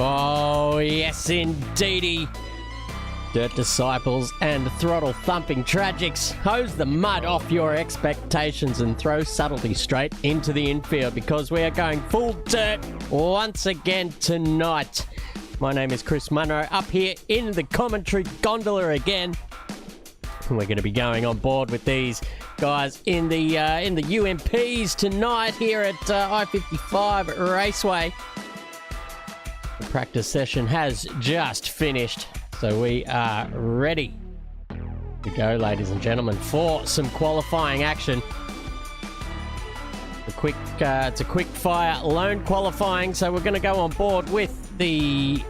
Oh, yes, indeedy. Dirt Disciples and Throttle Thumping Tragics hose the mud off your expectations and throw subtlety straight into the infield because we are going full dirt once again tonight. My name is Chris Munro, up here in the commentary gondola again. We're going to be going on board with these guys in the UMPs tonight here at I-55 Raceway. The practice session has just finished, so we are ready to go, ladies and gentlemen, for some qualifying action. It's a quick fire lone qualifying, so we're going to go on board with the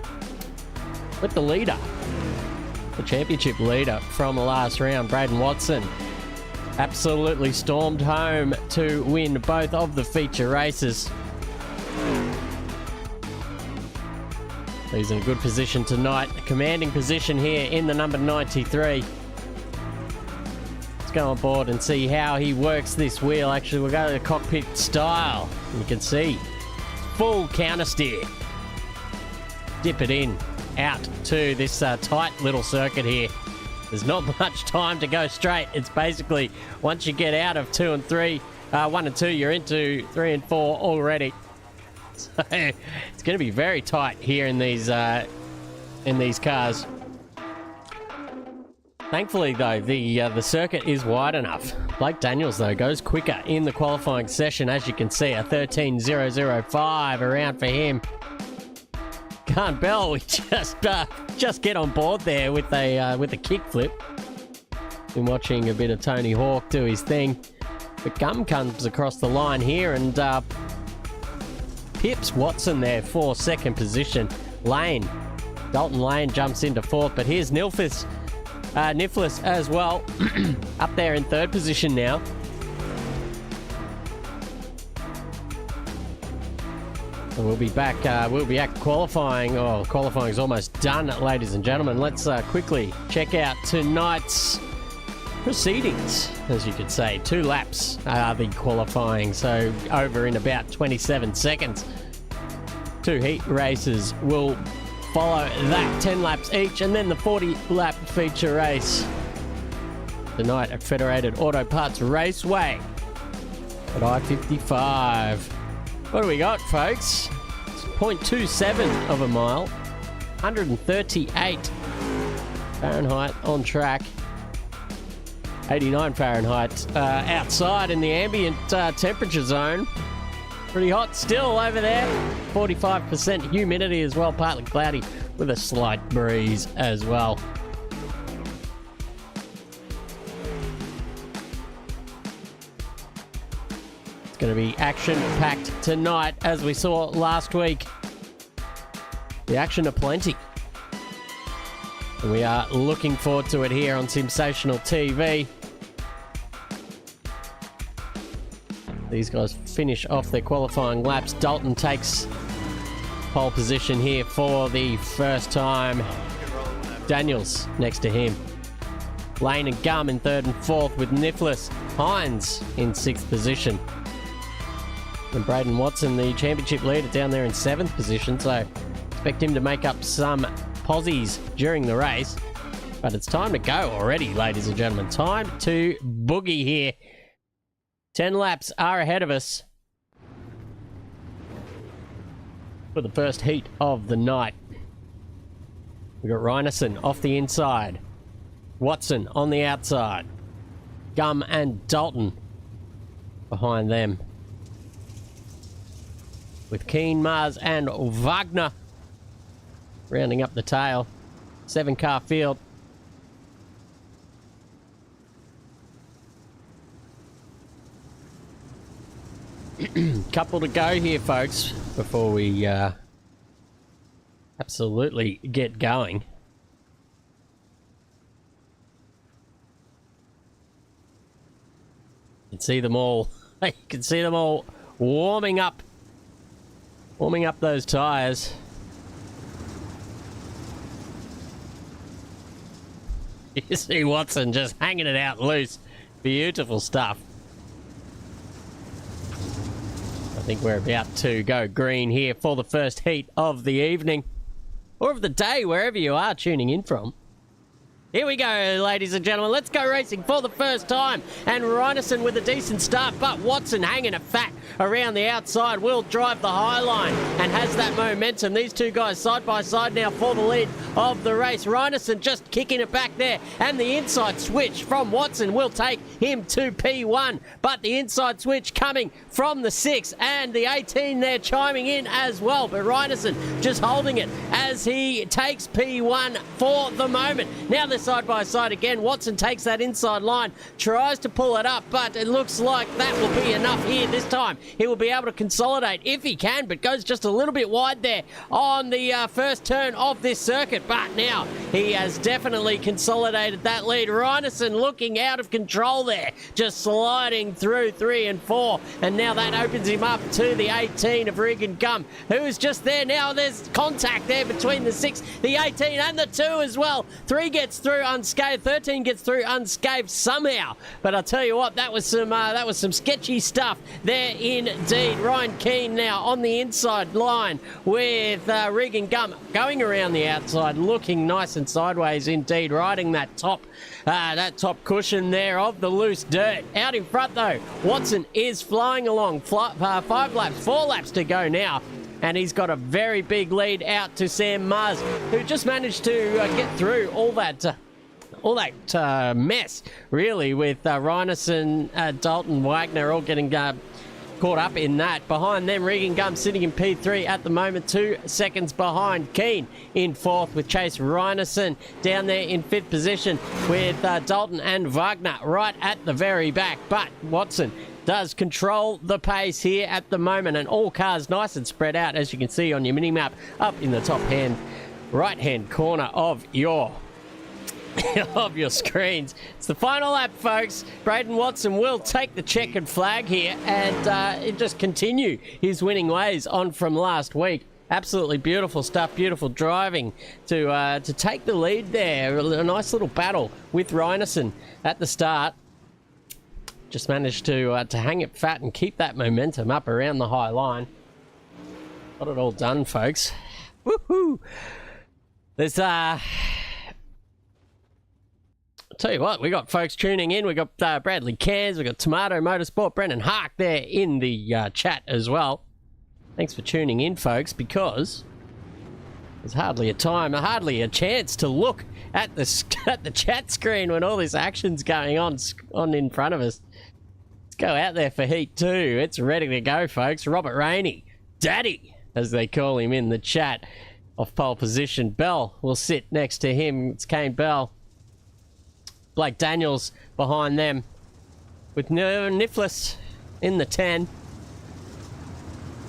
leader, the championship leader from the last round, Braden Watson. Absolutely stormed home to win both of the feature races. He's in a good position tonight, a commanding position here in the number 93. Let's go on board and see how he works this wheel. Actually, we'll go to the cockpit style. You can see full counter steer. Dip it in, out to this tight little circuit here. There's not much time to go straight. It's basically once you get out of 2 and 3, 1 and 2, you're into 3 and 4 already. So it's going to be very tight here in these cars. Thankfully, though, the circuit is wide enough. Blake Daniels, though, goes quicker in the qualifying session, as you can see, a 13.005 around for him. Can't Bell, we just get on board there with a kickflip. Been watching a bit of Tony Hawk do his thing. But Gum comes across the line here and pips Watson there for second position. Dalton Lane jumps into fourth, but here's Niflis as well, up there in third position now. And we'll be back qualifying. Oh, qualifying is almost done, ladies and gentlemen. Let's quickly check out tonight's proceedings, as you could say. 2 laps are the qualifying, so over in about 27 seconds. 2 heat races will follow that, 10 laps each, and then the 40-lap feature race tonight at Federated Auto Parts Raceway at I-55. What do we got, folks? It's 0.27 of a mile, 138 Fahrenheit on track. 89 Fahrenheit outside in the ambient temperature zone. Pretty hot still over there. 45% humidity as well, partly cloudy with a slight breeze as well. It's going to be action-packed tonight, as we saw last week. The action aplenty. And we are looking forward to it here on Simsational TV. These guys finish off their qualifying laps. Dalton takes pole position here for the first time. Daniels next to him. Lane and Gum in third and fourth, with Niflis Hines in sixth position. And Braden Watson, the championship leader, down there in seventh position. So expect him to make up some posies during the race. But it's time to go already, ladies and gentlemen. Time to boogie here. 10 laps are ahead of us for the first heat of the night. We've got Reinerson off the inside. Watson on the outside. Gum and Dalton behind them, with Keen, Mars and Wagner rounding up the tail. 7-car field. Couple to go here, folks, before we absolutely get going. You can see them all. You can see them all warming up those tires. You see Watson just hanging it out loose. Beautiful stuff. I think we're about to go green here for the first heat of the evening. or of the day, wherever you are tuning in from. Here we go, ladies and gentlemen. Let's go racing for the first time. And Reinerson with a decent start, but Watson hanging a fat around the outside will drive the high line and has that momentum. These two guys side by side now for the lead of the race. Reinerson just kicking it back there, and the inside switch from Watson will take him to P1. But the inside switch coming from the 6 and the 18 there chiming in as well. But Reinerson just holding it as he takes P1 for the moment. Now they're side by side again. Watson takes that inside line, tries to pull it up, but it looks like that will be enough here this time. He will be able to consolidate if he can, but goes just a little bit wide there on the first turn of this circuit. But now he has definitely consolidated that lead. Reinerson looking out of control there, just sliding through 3 and 4, and now that opens him up to the 18 of Regan Gum, who is just there. Now there's contact there between the 6, the 18 and the 2 as well. 3 gets through unscathed, 13 gets through unscathed somehow, but I'll tell you what, that was some sketchy stuff there indeed. Ryan Keane now on the inside line with Regan Gum going around the outside, looking nice and sideways indeed, riding that top cushion there of the loose dirt. Out in front though, Watson is flying along. 4 laps to go now, and he's got a very big lead out to Sam Mars, who just managed to get through all that mess, really, with Reinerson, Dalton, Wagner all getting caught up in that. Behind them, Regan Gum sitting in P3 at the moment, 2 seconds behind. Keane in 4th with Chase Reinerson down there in 5th position with Dalton and Wagner right at the very back. But Watson does control the pace here at the moment, and all cars nice and spread out, as you can see on your mini map up in the top right hand corner of your screens. It's the final lap, folks. Braden Watson will take the checkered flag here and just continue his winning ways on from last week. Absolutely beautiful stuff, beautiful driving to take the lead there. A nice little battle with Reinerson at the start. Just managed to hang it fat and keep that momentum up around the high line. Got it all done, folks. Woohoo! There's I'll tell you what, we got folks tuning in. We got Bradley Cairns, we got Tomato Motorsport, Brendan Hark there in the chat as well. Thanks for tuning in, folks, because there's hardly a chance to look at the chat screen when all this action's going on in front of us. Let's go out there for Heat 2. It's ready to go, folks. Robert Rainey, Daddy, as they call him in the chat, off pole position. Bell will sit next to him. It's Kane Bell. Blake Daniels behind them with Niflis in the 10.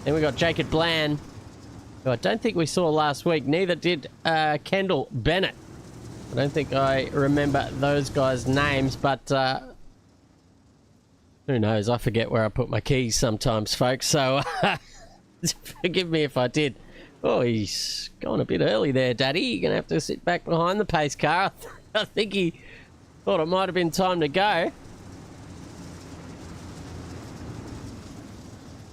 Then we got Jacob Bland, who I don't think we saw last week. Neither did Kendall Bennett. I don't think I remember those guys' names, but who knows? I forget where I put my keys sometimes, folks, so forgive me if I did. Oh, he's gone a bit early there, Daddy. You're going to have to sit back behind the pace car. I think he thought it might have been time to go.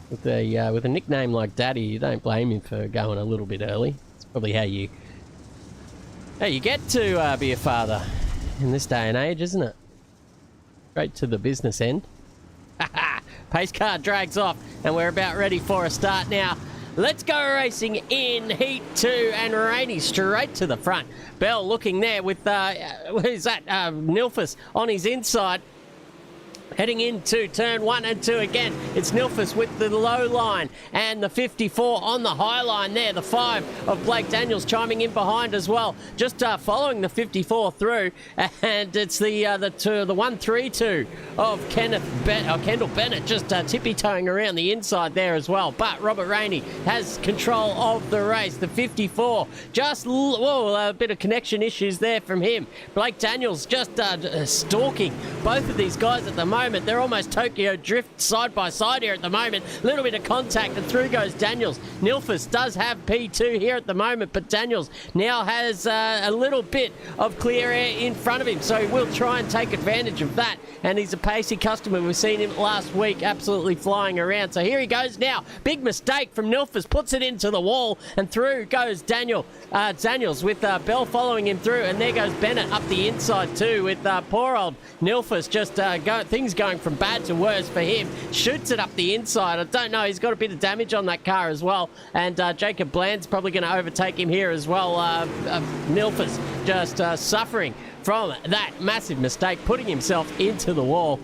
With a nickname like Daddy, you don't blame him for going a little bit early. It's probably how you get to be a father in this day and age, isn't it? Straight to the business end. Pace car drags off, and we're about ready for a start now. Let's go racing in Heat 2, and Rainey straight to the front. Bell looking there with, who's that? Nilfus on his inside. Heading into turn 1 and 2 again. It's Nilfus with the low line and the 54 on the high line there. The 5 of Blake Daniels chiming in behind as well. Just following the 54 through. And it's the 132 of Kendall Bennett just tippy-toeing around the inside there as well. But Robert Rainey has control of the race. The 54 just, a bit of connection issues there from him. Blake Daniels just stalking both of these guys at the moment. moment. They're almost Tokyo Drift side by side here at the moment. Little bit of contact and through goes Daniels. Nilfus does have P2 here at the moment, but Daniels now has a little bit of clear air in front of him, so he will try and take advantage of that. And he's a pacey customer. We've seen him last week absolutely flying around. So here he goes now. Big mistake from Nilfus. Puts it into the wall and through goes Daniels with Bell following him through. And there goes Bennett up the inside too with poor old Nilfus just things going from bad to worse for him. Shoots it up the inside. I don't know. He's got a bit of damage on that car as well. And Jacob Bland's probably going to overtake him here as well. Nilfus just suffering from that massive mistake, putting himself into the wall.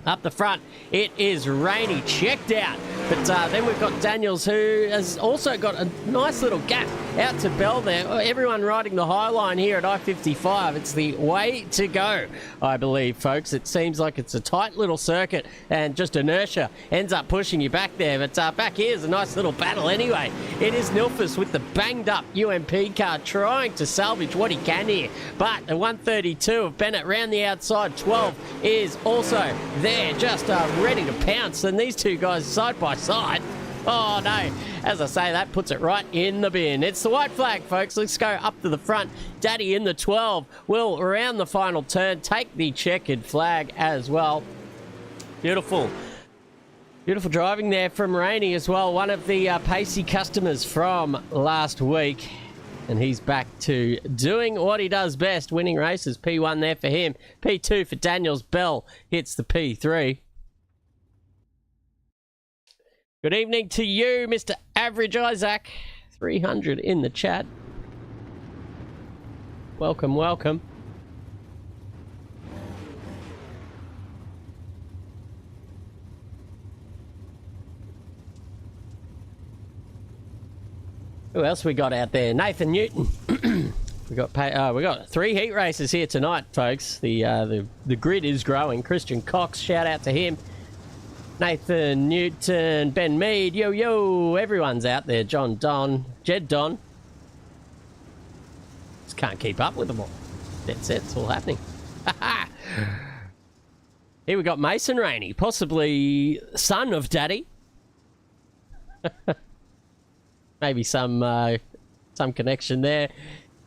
Up the front, it is Rainey, checked out. But then we've got Daniels, who has also got a nice little gap out to Bell there. Everyone riding the high line here at I-55. It's the way to go, I believe, folks. It seems like it's a tight little circuit and just inertia ends up pushing you back there. But back here's a nice little battle anyway. It is Nilfus with the banged up UMP car trying to salvage what he can here. But the 132 of Bennett round the outside, 12 is also there, just ready to pounce. And these two guys side by side. Oh no, as I say, that puts it right in the bin. It's the white flag, folks. Let's go up to the front. Daddy in the 12 will, around the final turn, take the checkered flag as well. Beautiful. Beautiful driving there from Rainey as well. One of the pacey customers from last week. And he's back to doing what he does best, winning races. P1 there for him. P2 for Daniels. Bell hits the P3. Good evening to you, Mr. Average Isaac. 300 in the chat. Welcome, welcome. Who else we got out there? Nathan Newton. we got 3 heat races here tonight, folks. The grid is growing. Christian Cox, shout out to him. Nathan Newton, Ben Mead, yo, everyone's out there. John Don, Jed Don. Just can't keep up with them all. That's it, it's all happening. Here we got Mason Rainey, possibly son of Daddy. Maybe some connection there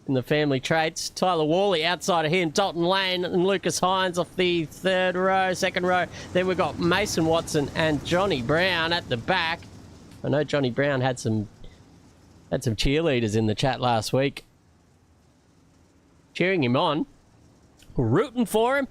in the family traits. Tyler Worley outside of him, Dalton Lane and Lucas Hines off the second row. Then we've got Mason Watson and Johnny Brown at the back. I know Johnny Brown had some cheerleaders in the chat last week, cheering him on, rooting for him.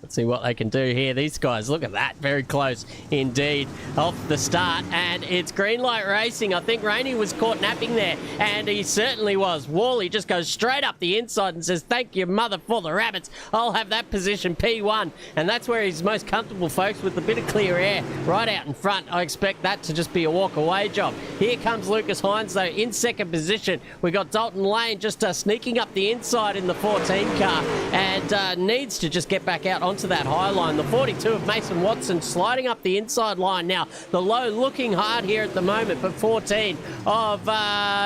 Let's see what they can do here. These guys, look at that. Very close indeed off the start. And it's green light racing. I think Rainey was caught napping there. And he certainly was. Worley just goes straight up the inside and says, thank you, mother, for the rabbits. I'll have that position, P1. And that's where he's most comfortable, folks, with a bit of clear air right out in front. I expect that to just be a walk-away job. Here comes Lucas Hines, though, in second position. We got Dalton Lane just sneaking up the inside in the 14 car and needs to just get back out onto that high line. The 42 of Mason Watson sliding up the inside line now. The low looking hard here at the moment, but 14 of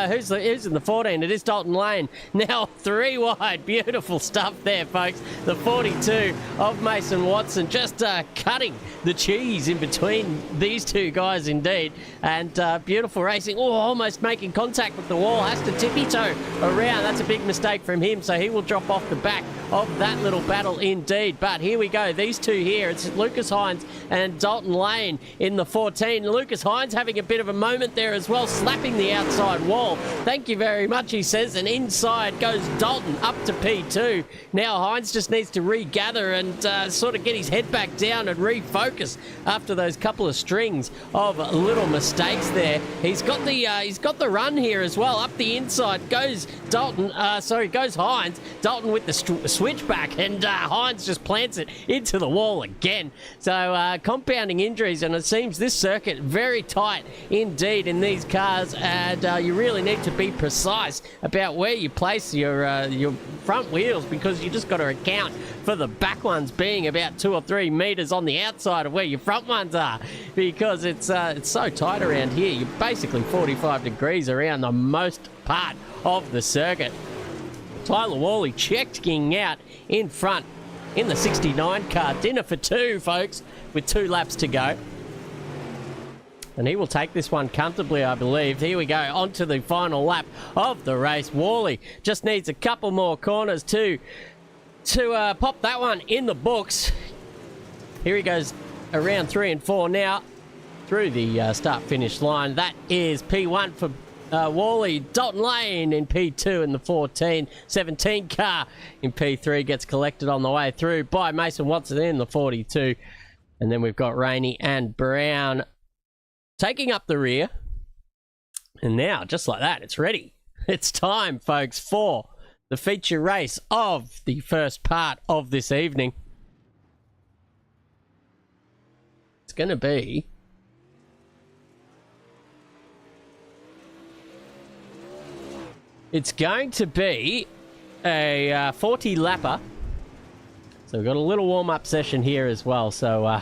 who's in the 14? It is Dalton Lane. Now 3 wide. Beautiful stuff there, folks. The 42 of Mason Watson just cutting the cheese in between these two guys indeed. And beautiful racing. Oh, almost making contact with the wall. Has to tippy-toe around. That's a big mistake from him, so he will drop off the back of that little battle indeed. But here we go. These two here. It's Lucas Hines and Dalton Lane in the 14. Lucas Hines having a bit of a moment there as well, slapping the outside wall. Thank you very much, he says. And inside goes Dalton up to P2. Now Hines just needs to regather and sort of get his head back down and refocus after those couple of strings of little mistakes there. He's got the run here as well. Up the inside goes goes Hines. Dalton with the switchback, and Hines just plants it into the wall again. So compounding injuries, and it seems this circuit very tight indeed in these cars, and you really need to be precise about where you place your front wheels, because you just got to account for the back ones being about 2 or 3 meters on the outside of where your front ones are, because it's so tight around here. You're basically 45 degrees around the most part of the circuit. Tyler Worley checking out in front in the 69 car. Dinner for two, folks, with 2 laps to go. And he will take this one comfortably, I believe. Here we go, on to the final lap of the race. Worley just needs a couple more corners to pop that one in the books. Here he goes around 3 and 4 now through the start-finish line. That is P1 for Worley. Dalton Lane in P2 in the 17 car in P3 gets collected on the way through by Mason Watson in the 42. And then we've got Rainey and Brown taking up the rear. And now, just like that, it's ready. It's time, folks, for the feature race of the first part of this evening. It's going to be a 40 lapper. So we've got a little warm-up session here as well. So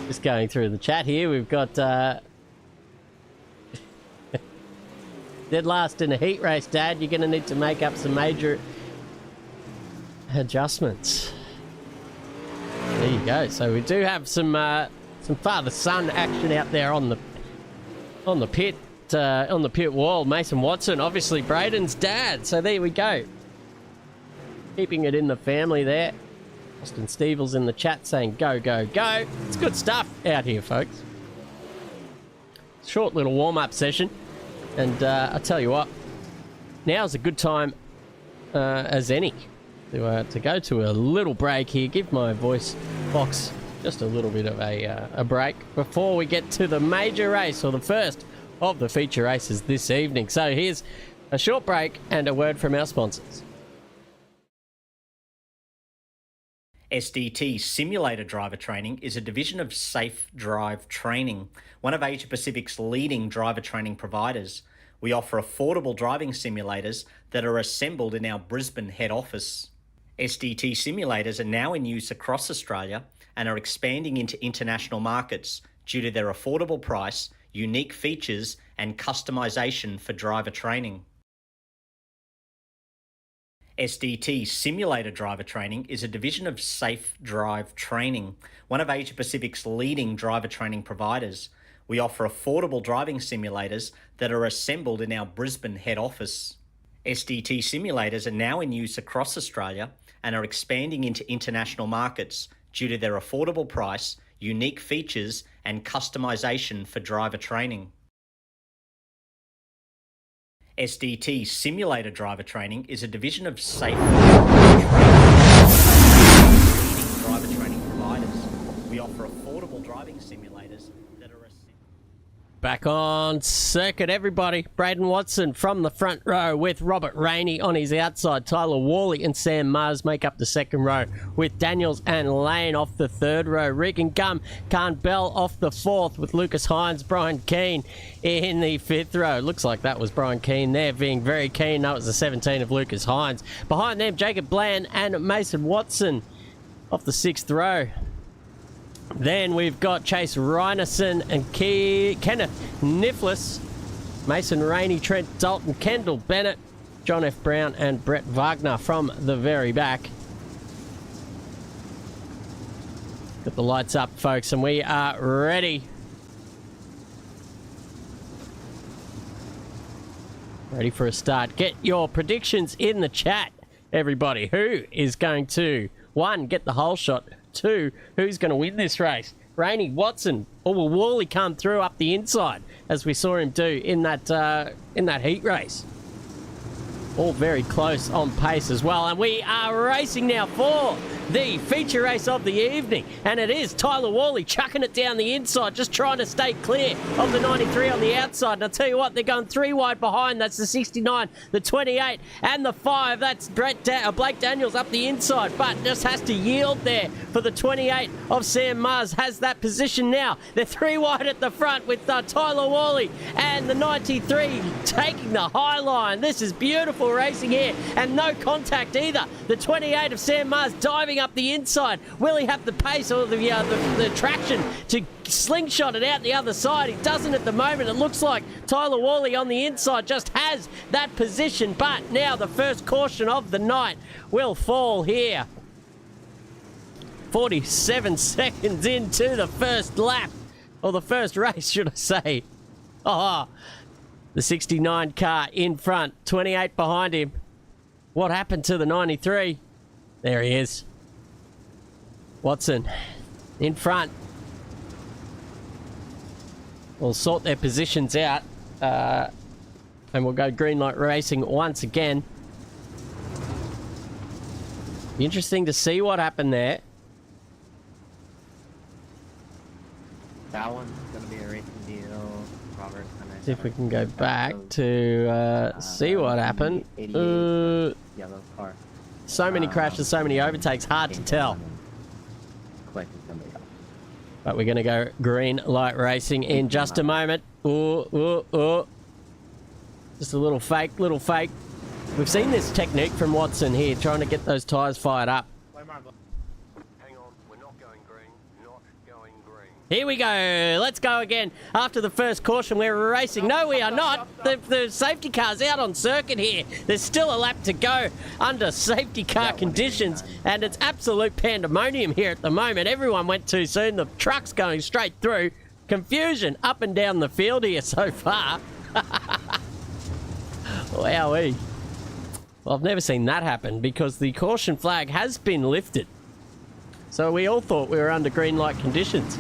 just going through the chat here, we've got dead last in a heat race, Dad. You're going to need to make up some major adjustments. There you go. So we do have some father-son action out there on the pit wall. Mason Watson, obviously Braden's dad. So there we go. Keeping it in the family there. Austin Stevel's in the chat saying go, go, go. It's good stuff out here, folks. Short little warm-up session. And I tell you what, now's a good time as any to go to a little break here. Give my voice box just a little bit of a break before we get to the major race, or the first of the feature races this evening. So here's a short break and a word from our sponsors. SDT Simulator Driver Training is a division of Safe Drive Training, one of Asia Pacific's leading driver training providers. We offer affordable driving simulators that are assembled in our Brisbane head office. SDT simulators are now in use across Australia and are expanding into international markets due to their affordable price, unique features, and customization for driver training. SDT Simulator Driver Training is a division of Safe Drive Training, one of Asia Pacific's leading driver training providers. We offer affordable driving simulators that are assembled in our Brisbane head office. SDT simulators are now in use across Australia and are expanding into international markets due to their affordable price, unique features, and customization for driver training. SDT Simulator Driver Training is a division of Safe Drive Training, leading driver training providers. We offer affordable driving simulators that are Back on circuit, everybody. Braden Watson from the front row with Robert Rainey on his outside. Tyler Worley and Sam Mars make up the second row with Daniels and Lane off the third row. Regan Gum, Khan Bell off the fourth with Lucas Hines, Brian Keane in the fifth row. Looks like that was Brian Keane there being very keen. That was the 17 of Lucas Hines. Behind them, Jacob Bland and Mason Watson off the sixth row. Then we've got Chase Reinerson and Kenneth Nifflis, Mason Rainey, Trent Dalton, Kendall Bennett, John F. Brown and Brett Wagner from the very back. Got the lights up, folks, and we are ready. Ready for a start. Get your predictions in the chat, everybody. Who is going to, 1, get the whole shot, 2, who's going to win this race? Rainey, Watson, or will Worley come through up the inside as we saw him do in that heat race? All very close on pace as well. And we are racing now for the feature race of the evening. And it is Tyler Worley chucking it down the inside, just trying to stay clear of the 93 on the outside. And I'll tell you what, they're going 3 wide behind. That's the 69, the 28, and the 5. That's Blake Daniels up the inside, but just has to yield there for the 28 of Sam Mars. Has that position now. They're 3 wide at the front with Tyler Worley and the 93 taking the high line. This is beautiful incredible racing here, and no contact either. The 28 of Sam Mars diving up the inside. Will he have the pace or the traction to slingshot it out the other side? He doesn't at the moment. It looks like Tyler Worley on the inside just has that position, but now the first caution of the night will fall here. 47 seconds into the first lap, or the first race, should I say. Oh, the 69 car in front, 28 behind him. What happened to the 93? There he is. Watson in front. We'll sort their positions out, and we'll go green light racing once again. Be interesting to see what happened there. That one's gonna be a racing deal. Robert, See if we can go back to see what happened. Yellow car. So many crashes, so many overtakes, hard to tell. But we're going to go green light racing in just a moment. Just a little fake, little fake. We've seen this technique from Watson here, trying to get those tyres fired up. Hang on, we're not going green, not going green. Here we go. Let's go again. After the first caution, we're racing. No, we are not. The safety car's out on circuit here. There's still a lap to go under safety car conditions, and it's absolute pandemonium here at the moment. Everyone went too soon. The truck's going straight through. Confusion up and down the field here so far. Wowee. Well, I've never seen that happen because the caution flag has been lifted. So we all thought we were under green light conditions.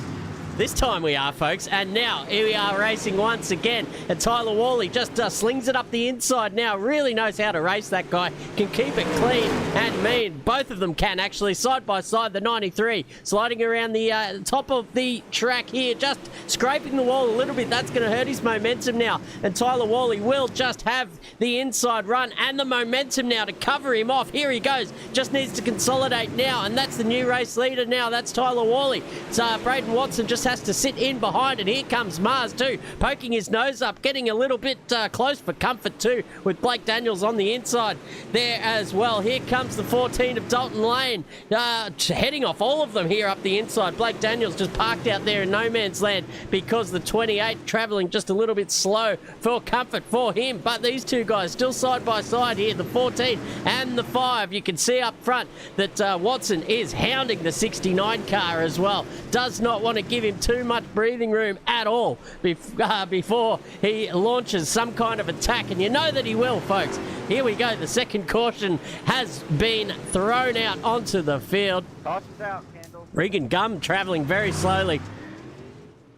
This time we are, folks, and now here we are racing once again, and Tyler Worley just slings it up the inside now. Really knows how to race, that guy. Can keep it clean and mean. Both of them can, actually, side by side. The 93 sliding around the top of the track here, just scraping the wall a little bit. That's going to hurt his momentum now, and Tyler Worley will just have the inside run and the momentum now to cover him off. Here he goes. Just needs to consolidate now, and that's the new race leader now. That's Tyler Worley. So Braden Watson just has to sit in behind, and here comes Mars too, poking his nose up, getting a little bit close for comfort too, with Blake Daniels on the inside there as well. Here comes the 14 of Dalton Lane, heading off all of them here up the inside. Blake Daniels just parked out there in no man's land because the 28 travelling just a little bit slow for comfort for him, but these two guys still side by side here, the 14 and the 5. You can see up front that Watson is hounding the 69 car as well. Does not want to give him too much breathing room at all before he launches some kind of attack, and you know that he will, folks. Here we go. The second caution has been thrown out onto the field. Caution's out, Candle. Regan Gum travelling very slowly.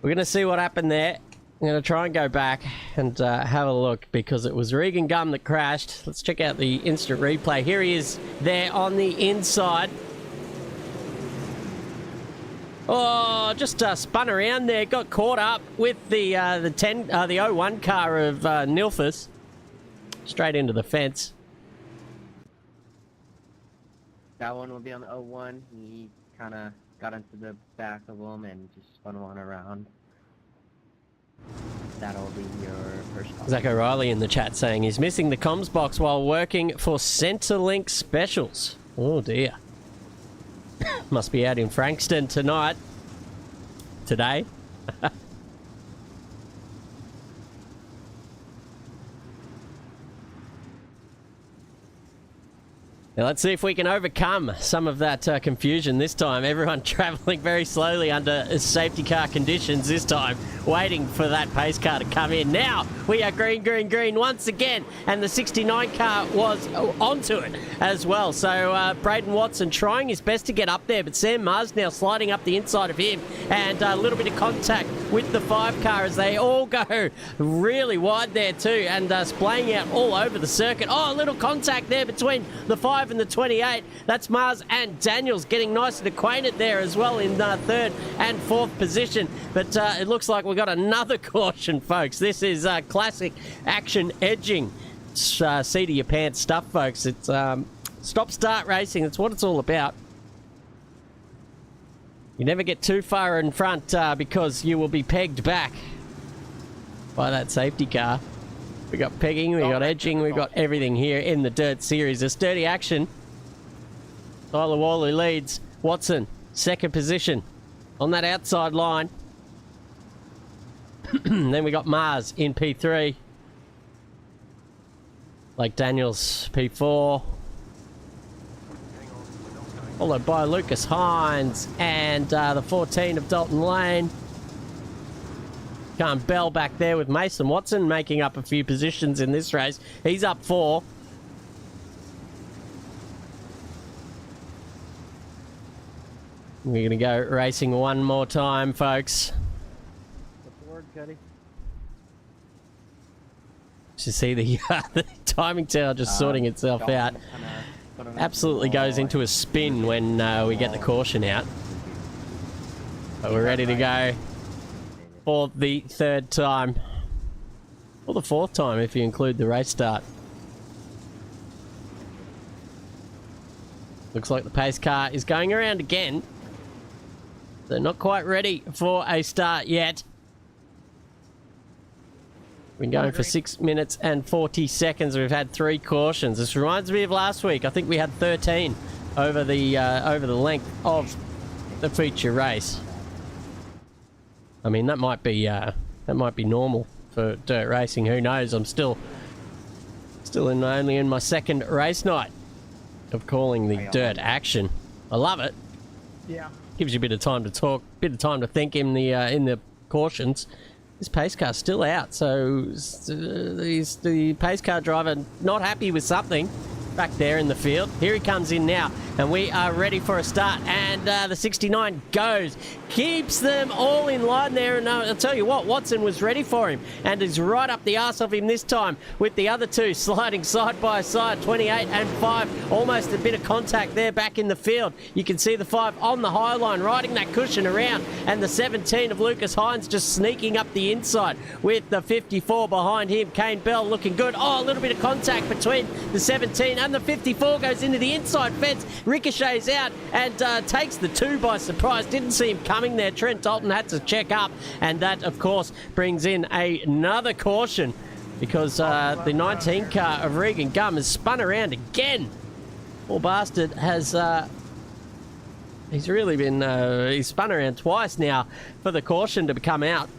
We're going to see what happened there. I'm going to try and go back and have a look, because it was Regan Gum that crashed. Let's check out the instant replay. Here he is there on the inside. Oh, just spun around there, got caught up with the 01 car of Nilfus. Straight into the fence. That one will be on the 01. He kind of got into the back of him and just spun one around. That'll be your first call. Zach O'Reilly in the chat saying he's missing the comms box while working for Centrelink Specials. Oh dear. Must be out in Frankston tonight. Today. Now let's see if we can overcome some of that confusion this time. Everyone travelling very slowly under safety car conditions this time, waiting for that pace car to come in. Now we are green, green, green once again, and the 69 car was onto it as well. So Braden Watson trying his best to get up there, but Sam Mars now sliding up the inside of him, and a little bit of contact with the 5 car as they all go really wide there too, and splaying out all over the circuit. Oh, a little contact there between the 5 and the 28. That's Mars and Daniels getting nice and acquainted there as well in 3rd and 4th position. But it looks like we've got another caution, folks. This is classic action edging. Seat of your pants stuff, folks. It's stop-start racing. That's what it's all about. You never get too far in front because you will be pegged back by that safety car. We got pegging, we got edging, we got everything here in the Dirt Series. A sturdy action. Tyler Wally leads. Watson, second position on that outside line. Then we got Mars in P3. Blake Daniels, P4. Followed by Lucas Hines and the 14 of Dalton Lane. Can't Bell back there with Mason Watson making up a few positions in this race. He's up 4. We're going to go racing one more time, folks. What's the word, Cody? You see the timing tower just sorting itself out. Absolutely goes into a spin when we get the caution out. But we're ready to go for the third time. Or the fourth time if you include the race start. Looks like the pace car is going around again. They're not quite ready for a start yet. Been going for 6 minutes and 40 seconds. We've had 3 cautions. This reminds me of last week. I think we had 13 over the length of the feature race. I mean, that might be normal for dirt racing. Who knows? I'm still only in my second race night of calling the dirt action. I love it. Yeah. Gives you a bit of time to talk, bit of time to think in the cautions. This pace car's still out, so the pace car driver not happy with something back there in the field. Here he comes in now, and we are ready for a start. And the 69 goes, keeps them all in line there. And I'll tell you what, Watson was ready for him, and is right up the arse of him this time, with the other two sliding side by side, 28 and 5. Almost a bit of contact there back in the field. You can see the 5 on the high line, riding that cushion around, and the 17 of Lucas Hines just sneaking up the inside with the 54 behind him. Kane Bell looking good. Oh, a little bit of contact between the 17 and the 54, goes into the inside fence, ricochets out and takes the 2 by surprise. Didn't see him coming there. Trent Dalton had to check up, and that of course brings in another caution, because the 19 car of Regan Gum has spun around again. Poor bastard has he's really been he's spun around twice now for the caution to come out.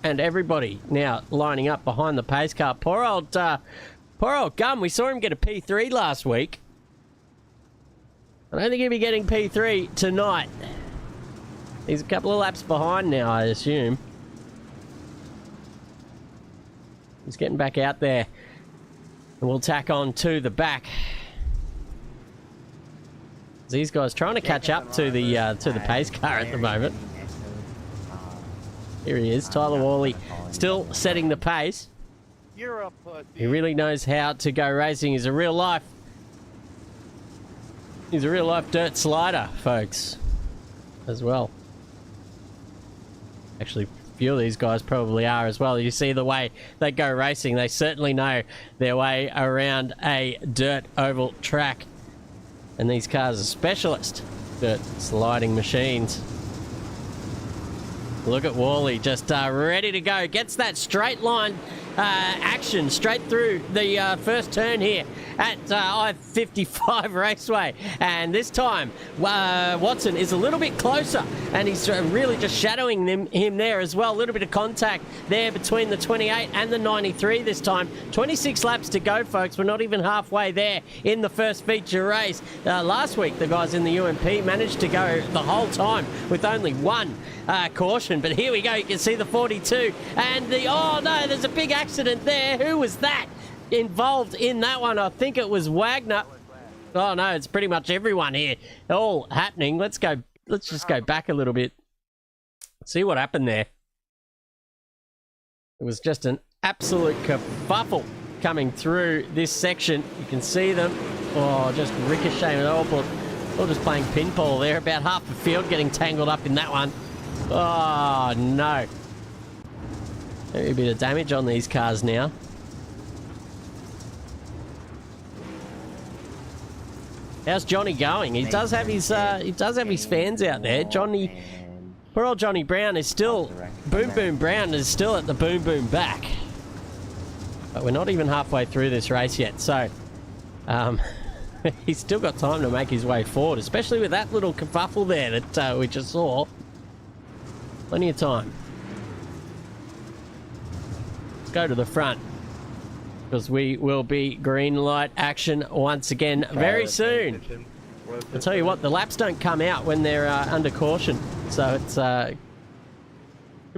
And everybody now lining up behind the pace car. Poor old Gum. We saw him get a P3 last week. I don't think he'll be getting P3 tonight. He's a couple of laps behind now, I assume. He's getting back out there. And we'll tack on to the back. These guys trying to catch up to the pace car at the moment. Here he is, Tyler Worley, still setting the pace. He really knows how to go racing. He's a real life dirt slider, folks, as well. Actually, a few of these guys probably are as well. You see the way they go racing. They certainly know their way around a dirt oval track. And these cars are specialist dirt sliding machines. Look at Worley, just ready to go. Gets that straight line action straight through the first turn here at I-55 Raceway. And this time, Watson is a little bit closer, and he's really just shadowing him there as well. A little bit of contact there between the 28 and the 93 this time. 26 laps to go, folks. We're not even halfway there in the first feature race. Last week, the guys in the UMP managed to go the whole time with only one caution. But here we go. You can see the 42 and the... Oh, no, there's a big accident there. Who was that involved in that one? I think it was Wagner. Oh, no, it's pretty much everyone here. All happening. Let's just go back a little bit. See what happened there. It was just an absolute kerfuffle coming through this section. You can see them. Oh, just ricocheting. All just playing pinball there. About half the field getting tangled up in that one. Oh, no. Maybe a bit of damage on these cars now. How's Johnny going? He does have his fans out there. Johnny Poor old Johnny Brown is still... Boom Boom Brown is still at the Boom Boom back. But we're not even halfway through this race yet, so... he's still got time to make his way forward, especially with that little kerfuffle there that we just saw. Plenty of time. Let's go to the front, because we will be green light action once again very soon. I'll tell you what, the laps don't come out when they're under caution, so it's can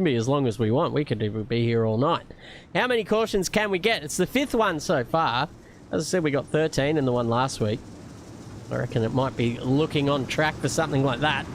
be as long as we want. We could even be here all night. How many cautions can we get? It's the 5th one so far. As I said, we got 13 in the one last week. I reckon it might be looking on track for something like that.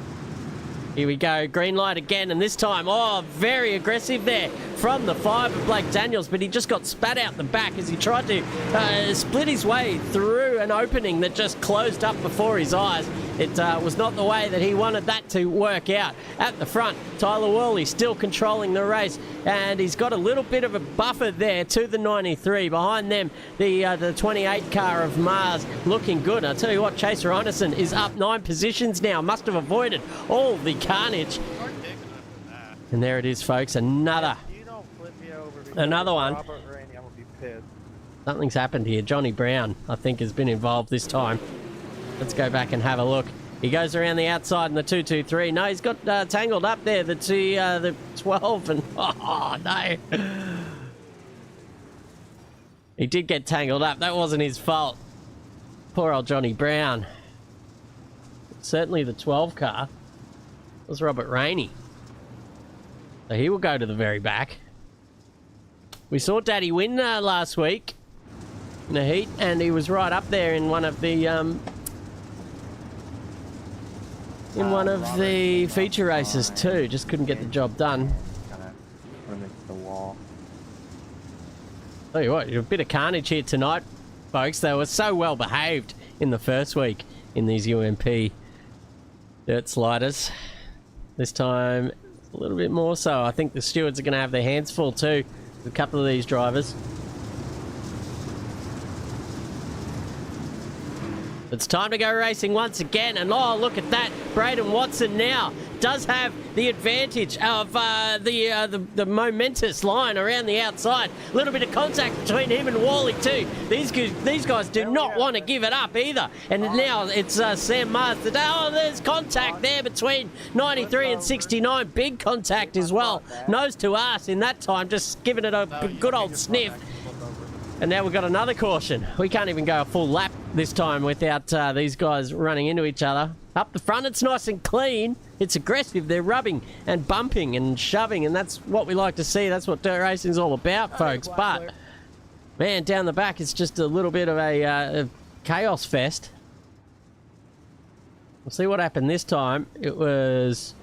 Here we go, green light again, and this time, oh, very aggressive there from the 5 of Blake Daniels, but he just got spat out the back as he tried to split his way through an opening that just closed up before his eyes. It was not the way that he wanted that to work out. At the front, Tyler Worley still controlling the race, and he's got a little bit of a buffer there to the 93. Behind them, the 28 car of Mars looking good. I'll tell you what, Chaser Ineson is up 9 positions now. Must have avoided all the carnage. And there it is, folks. Another one. Something's happened here. Johnny Brown, I think, has been involved this time. Let's go back and have a look. He goes around the outside in the 223. No, he's got tangled up there, the 12, and oh no. He did get tangled up. That wasn't his fault. Poor old Johnny Brown. Certainly the 12 car was Robert Rainey. So he will go to the very back. We saw Daddy win last week in a heat, and he was right up there in one of the feature races too. Just couldn't get the job done. Tell you what, a bit of carnage here tonight, folks. They were so well behaved in the first week in these UMP dirt sliders. This time, a little bit more so. I think the stewards are going to have their hands full too with a couple of these drivers. It's time to go racing once again, and oh, look at that. Braden Watson now does have the advantage of the momentous line around the outside. A little bit of contact between him and Wally too. These guys do not want to give it up either. And now it's Sam Mars. Oh, there's contact there between 93 and 69. Big contact as well. Nose to arse in that time, just giving it a good old sniff. And now we've got another caution. We can't even go a full lap this time without these guys running into each other. Up the front, it's nice and clean. It's aggressive. They're rubbing and bumping and shoving, and that's what we like to see. That's what dirt racing is all about, folks. But, man, down the back, it's just a little bit of a chaos fest. We'll see what happened this time. It was...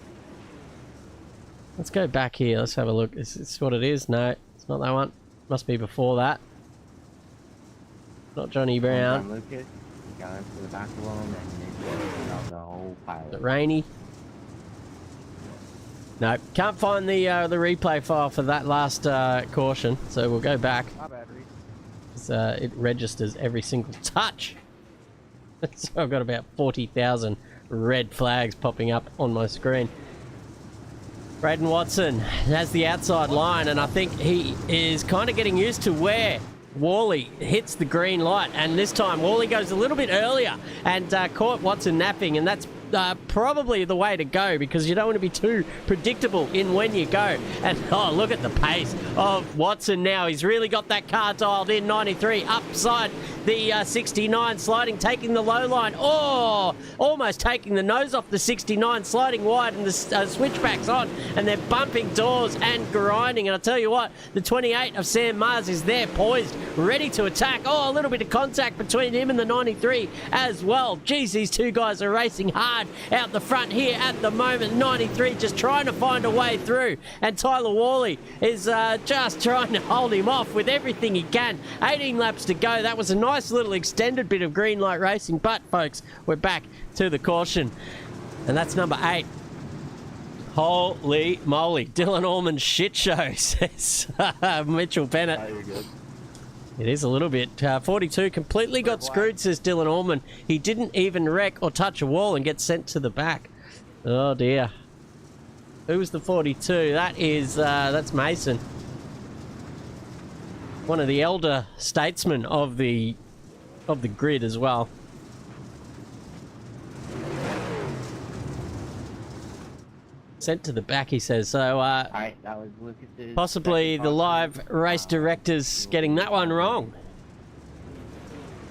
Let's go back here. Let's have a look. Is this what it is? No, it's not that one. Must be before that. Not Johnny Brown. Lucas got into the back of him and the whole pilot. Rainy. No, can't find the replay file for that last caution, so we'll go back. My bad, Reese. It registers every single touch. So I've got about 40,000 red flags popping up on my screen. Braden Watson has the outside line, and I think he is kind of getting used to where Worley hits the green light, and this time Worley goes a little bit earlier and caught Watson napping, and that's probably the way to go, because you don't want to be too predictable in when you go. And oh, look at the pace of Watson now. He's really got that car dialed in. 93 upside the 69, sliding, taking the low line. Oh, almost taking the nose off the 69, sliding wide, and the switchbacks on, and they're bumping doors and grinding. And I tell you what, the 28 of Sam Mars is there, poised, ready to attack. Oh, a little bit of contact between him and the 93 as well. Geez, these two guys are racing hard out the front here at the moment. 93 just trying to find a way through, and Tyler Worley is just trying to hold him off with everything he can. 18 laps to go. That was a nice little extended bit of green light racing, but folks, we're back to the caution, and that's number 8. Holy moly, Dylan Allman shit show, says Mitchell Bennett. Oh, you're good. It is a little bit. 42 completely got screwed, says Dylan Allman. He didn't even wreck or touch a wall and get sent to the back. Oh dear. Who's the 42? That is, that's Mason. One of the elder statesmen of the grid as well. Sent to the back, he says. So, Alright, that was Lucas's. possibly second the caution. live race directors getting that one wrong.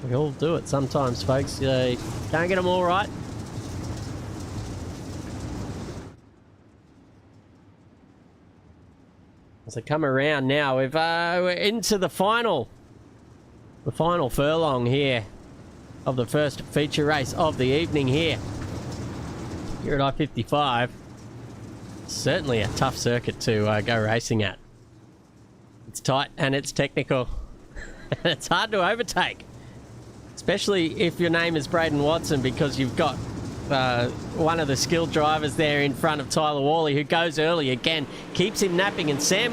We all do it sometimes, folks. You can't get them all right. As they come around now, we're into the final furlong here of the first feature race of the evening here at I-55. Certainly a tough circuit to go racing at. It's tight and it's technical. And it's hard to overtake. Especially if your name is Braden Watson, because you've got one of the skilled drivers there in front of Tyler Worley, who goes early again, keeps him napping, and Sam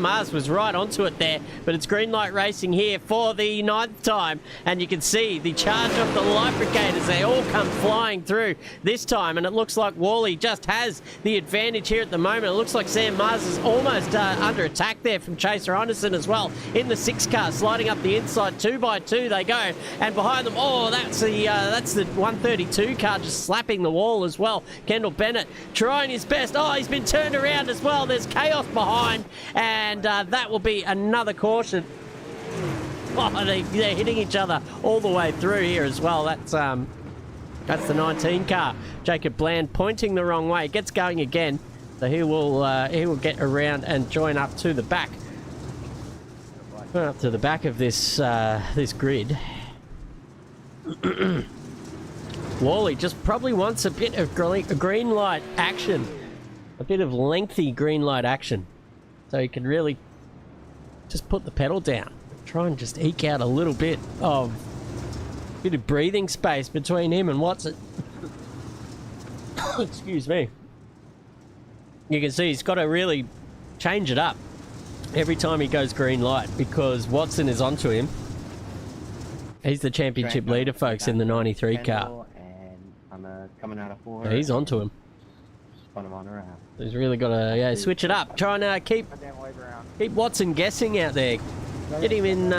Mars was right onto it there. But it's green light racing here for the 9th time, and you can see the charge of the light brigade as they all come flying through this time, and it looks like Worley just has the advantage here at the moment. It looks like Sam Mars is almost under attack there from Chaser Anderson as well in the 6 car, sliding up the inside. 2 by 2 they go, and behind them, oh, that's the 132 car just slapping the wall as well. Kendall Bennett trying his best. Oh, he's been turned around as well. There's chaos behind, and that will be another caution. Oh, they're hitting each other all the way through here as well. That's the 19 car. Jacob Bland pointing the wrong way. Gets going again, so he will get around and join up to the back. Up to the back of this this grid. Worley just probably wants a bit of green light action. A bit of lengthy green light action. So he can really just put the pedal down. Try and just eke out a little bit of breathing space between him and Watson. Excuse me. You can see he's got to really change it up every time he goes green light, because Watson is onto him. He's the championship leader, folks, in the 93 car. Coming out of 4. Yeah, he's onto him. Spun him on around. He's really got to switch it up. Try and keep Watson guessing out there. Get him in.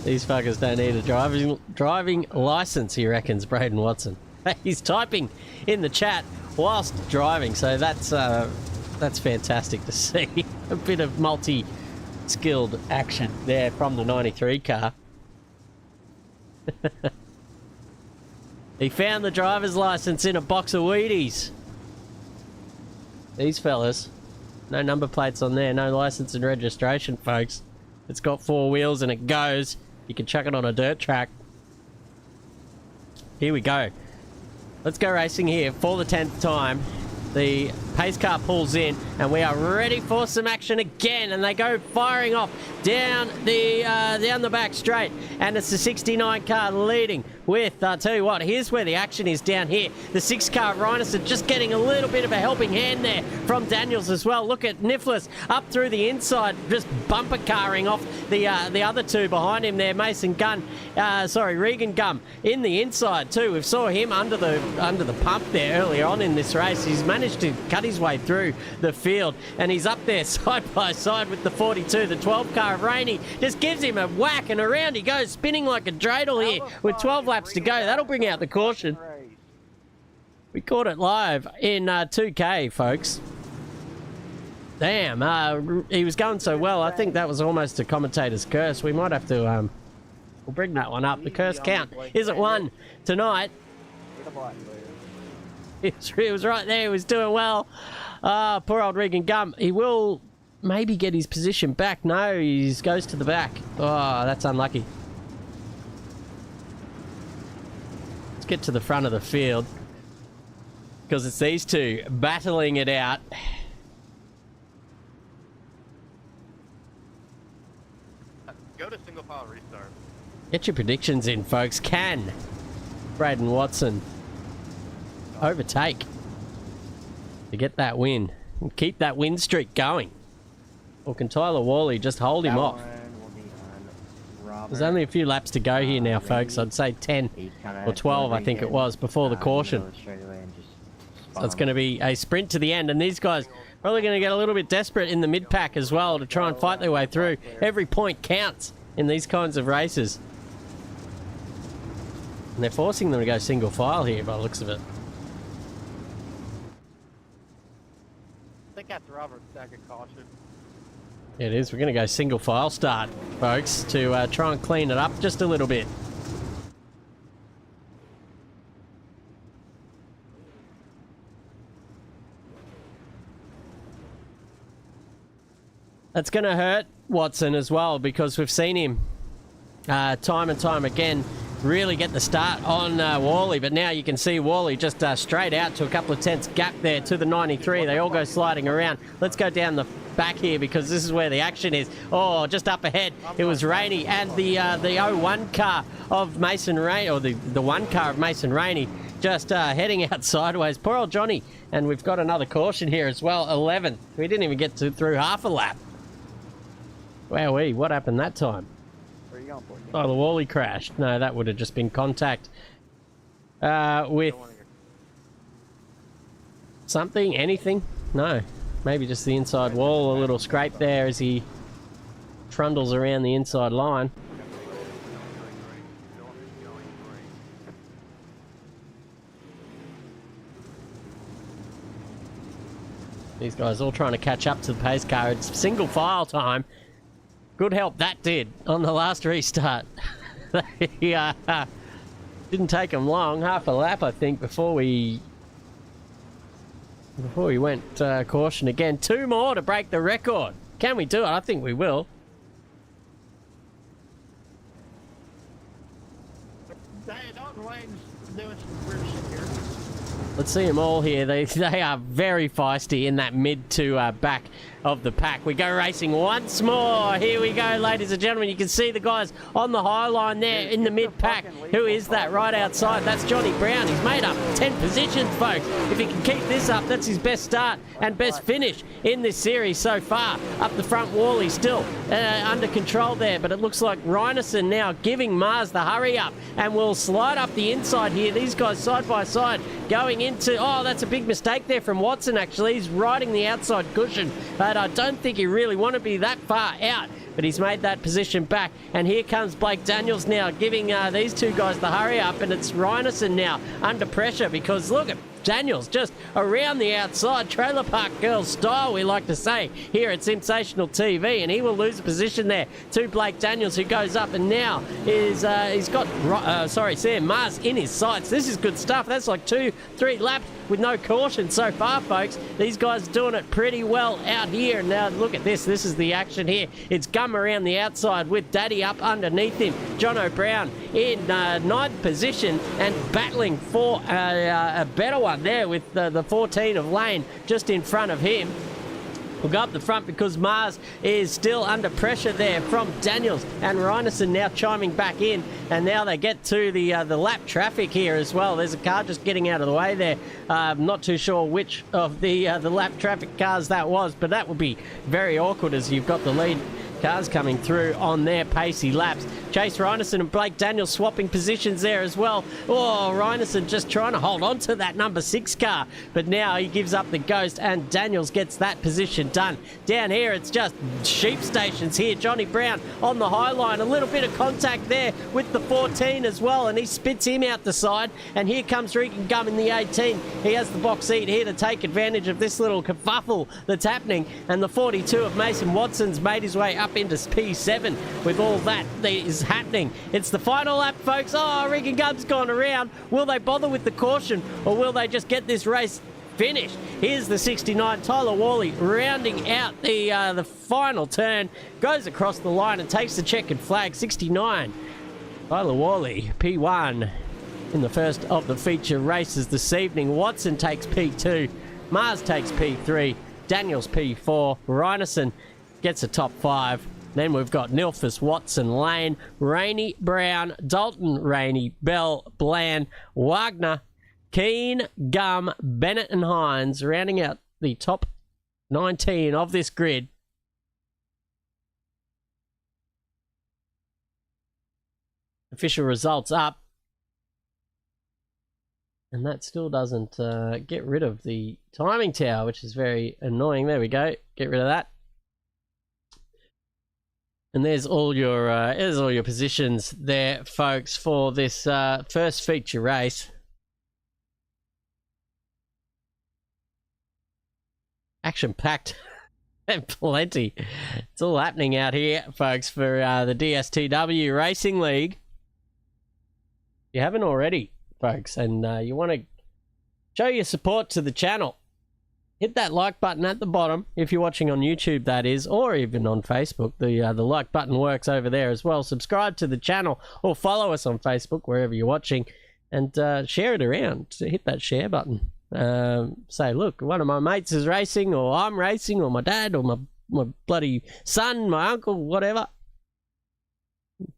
These fuckers don't need a driving license, he reckons, Braden Watson. He's typing in the chat whilst driving, so that's fantastic to see. A bit of multi-skilled action there from the 93 car. He found the driver's license in a box of Wheaties. These fellas. No number plates on there, no license and registration, folks. It's got 4 wheels and it goes. You can chuck it on a dirt track. Here we go. Let's go racing here for the 10th time. The pace car pulls in and we are ready for some action again, and they go firing off down the back straight, and it's the 69 car leading with, I'll tell you what, here's where the action is down here. The 6 car Reinerson just getting a little bit of a helping hand there from Daniels as well. Look at Nicholas up through the inside, just bumper carring off the other 2 behind him there. Regan Gum in the inside too. We saw him under the pump there earlier on in this race. He's managed to cut his way through the field, and he's up there side by side with the 42. The 12 car of Rainey just gives him a whack, and around he goes, spinning like a dreidel here with 12 laps to go. That'll bring out the caution. We caught it live in 2K, folks. Damn, he was going so well. I think that was almost a commentator's curse. We might have to we'll bring that one up. The curse count is at 1 tonight. He was right there. He was doing well. Poor old Regan Gum. He will maybe get his position back. No, he goes to the back. Oh, that's unlucky. Let's get to the front of the field, because it's these 2 battling it out. Go to single file restart. Get your predictions in, folks. Can Braden Watson overtake to get that win and keep that win streak going? Or can Tyler Worley just hold him off? That one will be on There's only a few laps to go here now, folks. I'd say 10 or 12, I think it was, before the caution. So it's going to be a sprint to the end, and these guys probably going to get a little bit desperate in the mid-pack as well to try and fight their way through. Every point counts in these kinds of races. And they're forcing them to go single file here by the looks of it. I think after Robert Stack a caution. It is. We're going to go single file start, folks, to try and clean it up just a little bit. That's going to hurt Watson as well, because we've seen him time and time again really get the start on Wally, but now you can see Wally just straight out to a couple of tenths gap there to the 93. They all go sliding around. Let's go down the back here, because this is where the action is. Oh, just up ahead it was Rainey, and the 01 car of Mason Rainey, or the 1 car of Mason Rainey, just heading out sideways. Poor old Johnny. And we've got another caution here as well, 11. We didn't even get through half a lap. Wowee, what happened that time? Where are you going for? Oh, the Wally crashed. No, that would have just been contact with something, anything? No, maybe just the inside wall, a little scrape there as he trundles around the inside line. These guys all trying to catch up to the pace car. It's single file time. Good help that did on the last restart. Yeah, didn't take them long, half a lap I think, before we went caution again. 2 more to break the record. Can we do it? I think we will. Let's see them all here. They are very feisty in that mid to back of the pack. We go racing once more. Here we go, ladies and gentlemen. You can see the guys on the high line there in the mid pack. Who is that right outside? That's Johnny Brown. He's made up 10 positions, folks. If he can keep this up, that's his best start and best finish in this series so far. Up the front, Wally still under control there, but it looks like Reinerson now giving Mars the hurry up, and will slide up the inside here. These guys side by side going into, oh, that's a big mistake there from Watson actually. He's riding the outside cushion, but I don't think he really want to be that far out, but he's made that position back. And here comes Blake Daniels now giving these two guys the hurry up, and it's Reinerson now under pressure, because look at Daniels just around the outside, trailer park girl style, we like to say here at Sensational TV, and he will lose a position there to Blake Daniels, who goes up, and now is he's got Sam Mars in his sights. This is good stuff. That's like 2-3 laps with no caution so far, folks. These guys are doing it pretty well out here. Now look at this. This is the action here. It's Gum around the outside with Daddy up underneath him. Jono Brown in 9th position and battling for a better one there with the 14 of Lane just in front of him. We'll go up the front because Mars is still under pressure there from Daniels, and Reinerson now chiming back in, and now they get to the lap traffic here as well. There's a car just getting out of the way there. Not too sure which of the lap traffic cars that was, but that would be very awkward as you've got the lead cars coming through on their pacey laps. Chase Reinerson and Blake Daniels swapping positions there as well. Oh, Reinerson just trying to hold on to that number 6 car, but now he gives up the ghost, and Daniels gets that position done. Down here, it's just sheep stations here. Johnny Brown on the high line, a little bit of contact there with the 14 as well, and he spits him out the side, and here comes Regan Gum in the 18. He has the box seat here to take advantage of this little kerfuffle that's happening, and the 42 of Mason Watson's made his way up into P7 with all that is happening. It's the final lap, folks. Oh, Regan Gum's gone around. Will they bother with the caution, or will they just get this race finished? Here's the 69, Tyler Wally, rounding out the final turn, goes across the line and takes the checkered flag. 69, Tyler Wally, P1 in the first of the feature races this evening. Watson takes P2, Mars takes P3, Daniels P4, Reinerson gets a top 5. Then we've got Nilfus, Watson, Lane, Rainey, Brown, Dalton, Rainey, Bell, Bland, Wagner, Keane, Gum, Bennett and Hines, rounding out the top 19 of this grid. official results up. And that still doesn't get rid of the timing tower, which is very annoying. There we go. Get rid of that. And there's all your positions there, folks, for this first feature race. Action-packed and plenty. It's all happening out here, folks, for the DSTW Racing League. If you haven't already, folks, and you want to show your support to the channel, hit that like button at the bottom if you're watching on YouTube, that is, or even on Facebook. The like button works over there as well. Subscribe to the channel or follow us on Facebook wherever you're watching, and share it around. Hit that share button. Say, look, one of my mates is racing, or I'm racing, or my dad, or my bloody son, my uncle, whatever.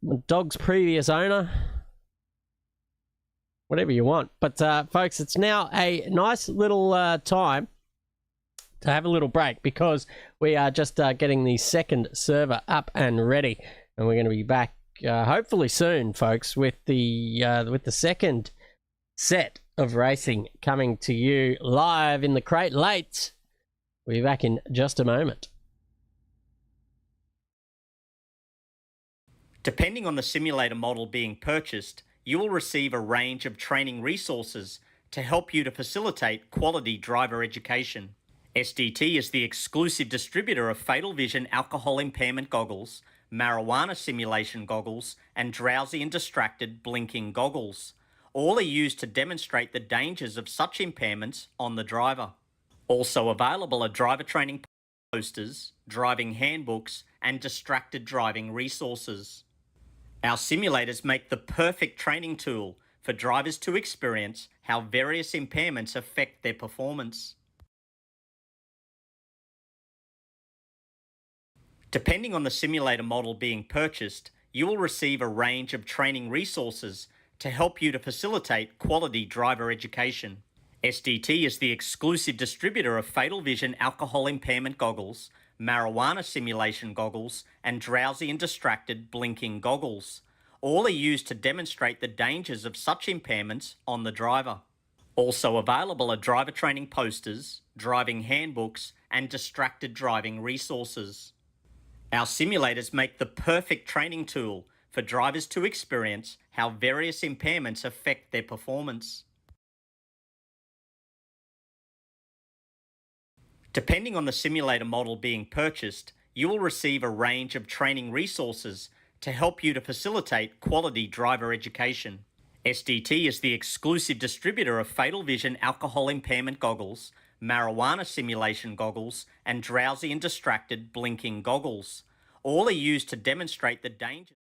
My dog's previous owner. Whatever you want. But, folks, it's now a nice little time to have a little break, because we are just getting the second server up and ready, and we're going to be back hopefully soon, folks, with the second set of racing coming to you live in the crate late. We'll be back in just a moment. Depending on the simulator model being purchased, you will receive a range of training resources to help you to facilitate quality driver education. SDT is the exclusive distributor of Fatal Vision alcohol impairment goggles, marijuana simulation goggles, and drowsy and distracted blinking goggles. All are used to demonstrate the dangers of such impairments on the driver. Also available are driver training posters, driving handbooks, and distracted driving resources. Our simulators make the perfect training tool for drivers to experience how various impairments affect their performance. Depending on the simulator model being purchased, you will receive a range of training resources to help you to facilitate quality driver education. SDT is the exclusive distributor of Fatal Vision alcohol impairment goggles, marijuana simulation goggles, and drowsy and distracted blinking goggles. All are used to demonstrate the dangers of such impairments on the driver. Also available are driver training posters, driving handbooks, and distracted driving resources. Our simulators make the perfect training tool for drivers to experience how various impairments affect their performance. Depending on the simulator model being purchased, you will receive a range of training resources to help you to facilitate quality driver education. SDT is the exclusive distributor of Fatal Vision alcohol impairment goggles, marijuana simulation goggles, and drowsy and distracted blinking goggles. All are used to demonstrate the dangers.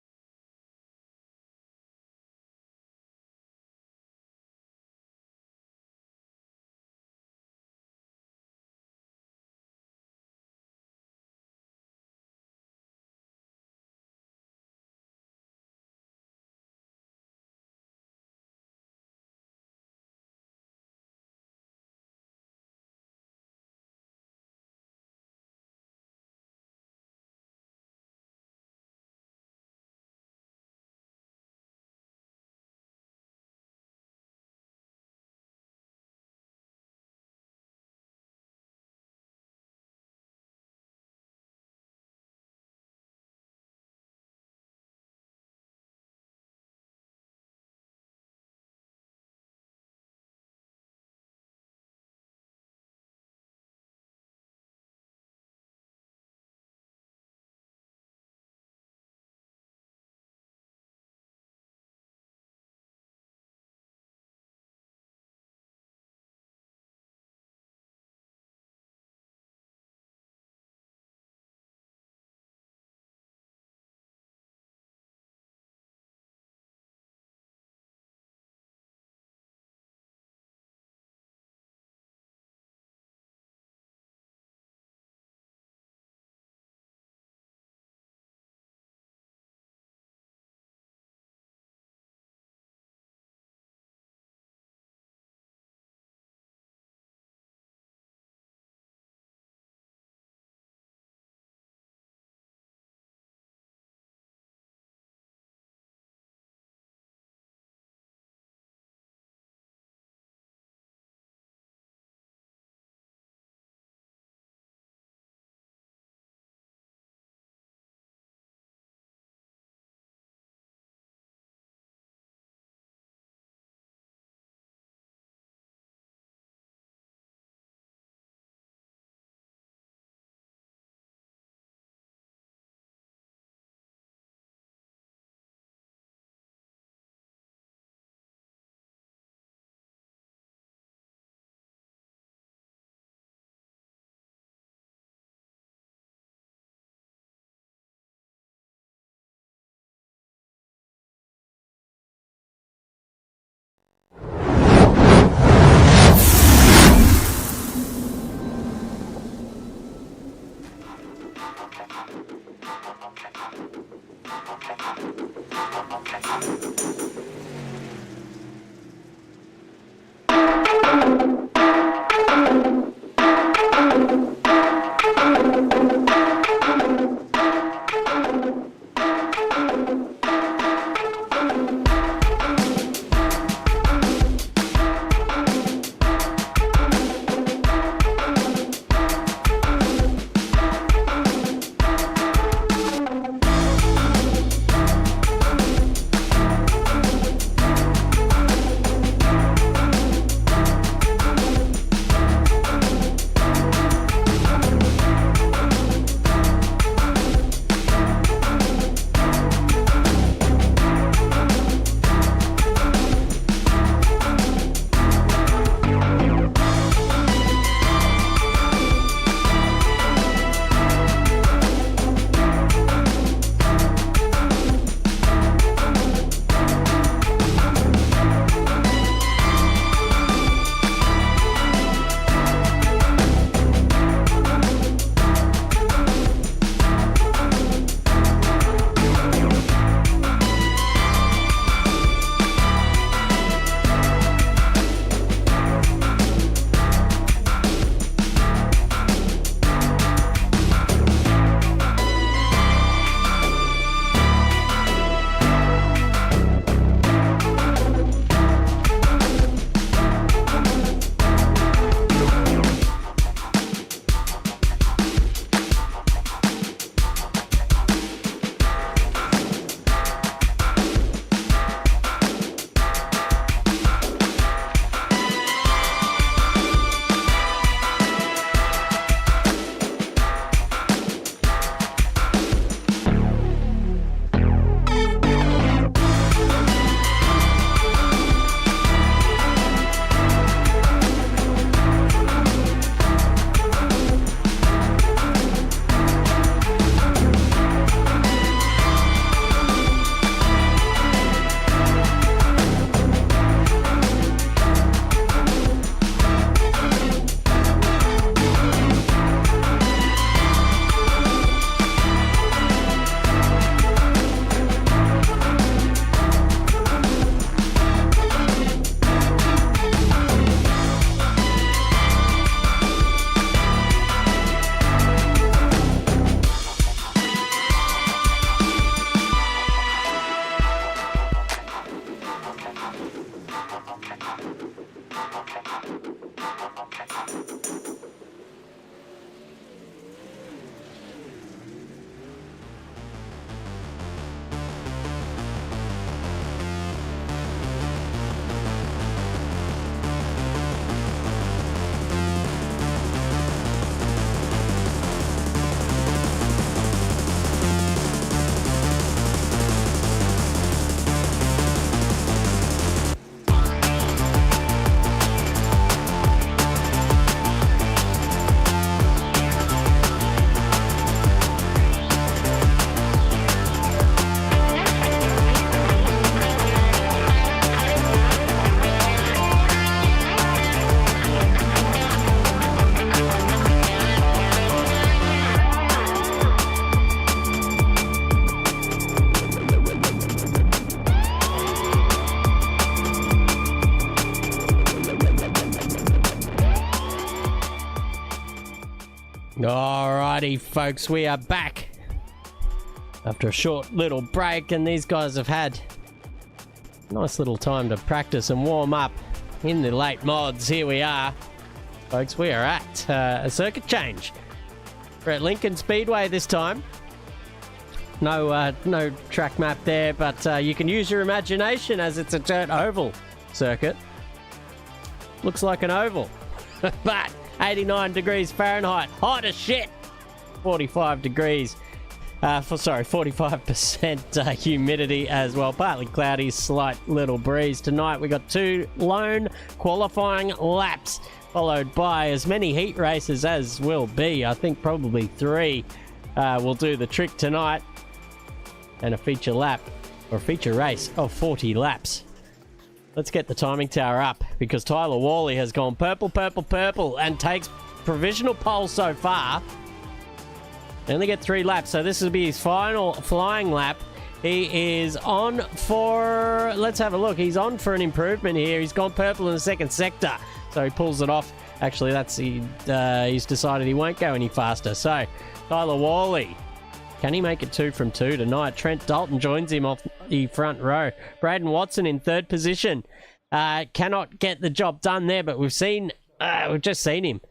Alrighty, folks, we are back after a short little break, and these guys have had a nice little time to practice and warm up in the late mods. Here we are, folks. We are at a circuit change. We're at Lincoln Speedway this time. No track map there, but you can use your imagination as it's a dirt oval circuit. Looks like an oval, but 89 degrees Fahrenheit, hot as shit. 45 degrees. 45% humidity as well. Partly cloudy, slight little breeze. Tonight we got 2 lone qualifying laps, followed by as many heat races as will be. I think probably 3 will do the trick tonight. And a feature lap, or a feature race of 40 laps. Let's get the timing tower up, because Tyler Worley has gone purple, purple, purple, and takes provisional pole so far. They only get 3 laps, so this will be his final flying lap. He is on for... Let's have a look. He's on for an improvement here. He's gone purple in the second sector, so he pulls it off. Actually, he's decided he won't go any faster. So, Tyler Worley, can he make it 2 from 2 tonight? Trent Dalton joins him off the front row. Braden Watson in 3rd position. Cannot get the job done there, but we've just seen him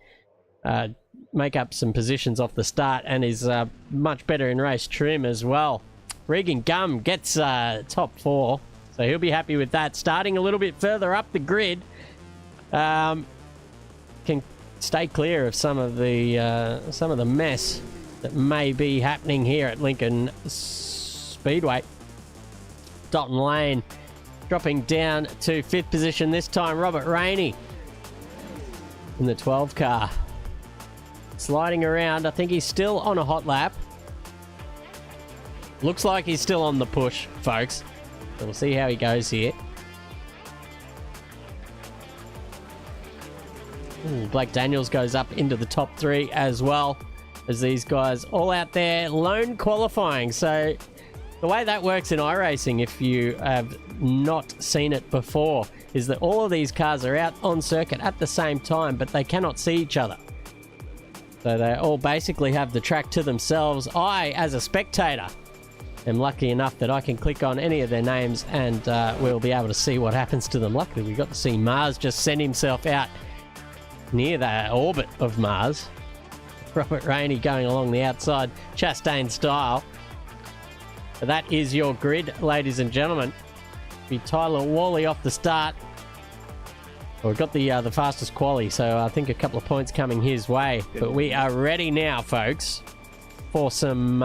make up some positions off the start, and is much better in race trim as well. Regan Gum gets top 4, so he'll be happy with that. Starting a little bit further up the grid, can stay clear of some of the mess that may be happening here at Lincoln Speedway. Dalton Lane dropping down to 5th position this time. Robert Rainey in the 12 car. Sliding around. I think he's still on a hot lap. Looks like he's still on the push, folks. So we'll see how he goes here. Ooh, Blake Daniels goes up into the top 3 as well, as these guys all out there lone qualifying. So the way that works in iRacing, if you have not seen it before, is that all of these cars are out on circuit at the same time, but they cannot see each other. So they all basically have the track to themselves. I, as a spectator, am lucky enough that I can click on any of their names and we'll be able to see what happens to them. Luckily, we got to see Mars just send himself out near the orbit of Mars. Robert Rainey going along the outside, Chastain style. So that is your grid, ladies and gentlemen. Be Tyler Worley off the start. Well, we've got the fastest quali, so I think a couple of points coming his way. But we are ready now, folks, for some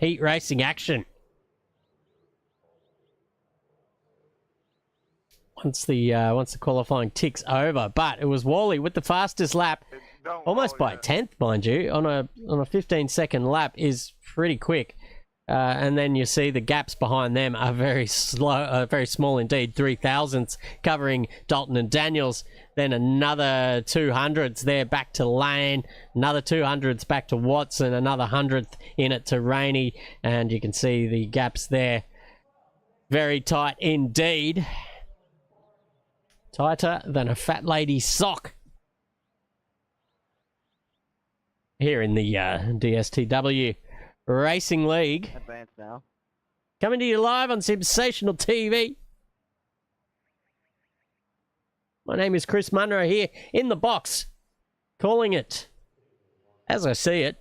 heat racing action. Once the qualifying ticks over, but it was Worley with the fastest lap, almost by a 10th, mind you, on a 15-second lap is pretty quick. And then you see the gaps behind them are very slow, very small indeed. 3,000ths covering Dalton and Daniels. Then another 200ths there back to Lane. Another 200ths back to Watson. Another 100th in it to Rainey. And you can see the gaps there. Very tight indeed. Tighter than a fat lady's sock. Here in the DSTW Racing League. Advance now. Coming to you live on Sensational TV. My name is Chris Munro here in the box, calling it as I see it.